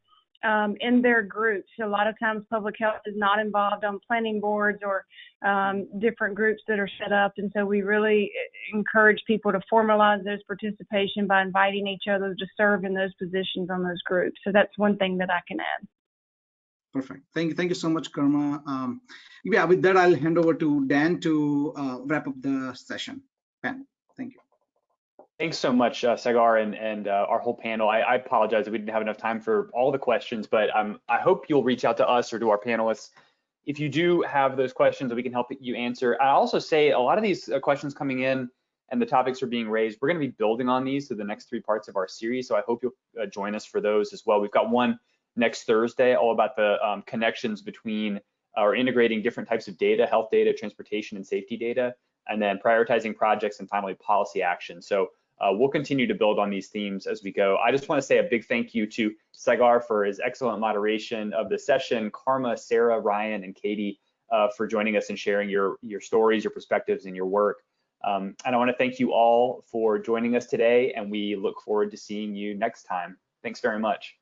in their groups. A lot of times public health is not involved on planning boards or different groups that are set up. And so we really encourage people to formalize those participation by inviting each other to serve in those positions on those groups. So that's one thing that I can add. Perfect. Thank you so much, Karma. Yeah, with that, I'll hand over to Dan to wrap up the session. Ben, thank you. Thanks so much, Sagar, and our whole panel. I apologize that we didn't have enough time for all the questions, but I hope you'll reach out to us or to our panelists if you do have those questions that we can help you answer, I also say a lot of these questions coming in and the topics are being raised, we're going to be building on these to the next 3 parts of our series. So I hope you'll join us for those as well. We've got one next Thursday all about the connections between or integrating different types of data, health data, transportation and safety data, and then prioritizing projects and finally policy action. So we'll continue to build on these themes as we go. I just want to say a big thank you to Sagar for his excellent moderation of the session, Karma, Sarah, Ryan, and Katie for joining us and sharing your stories, your perspectives, and your work. And I want to thank you all for joining us today, and we look forward to seeing you next time. Thanks very much.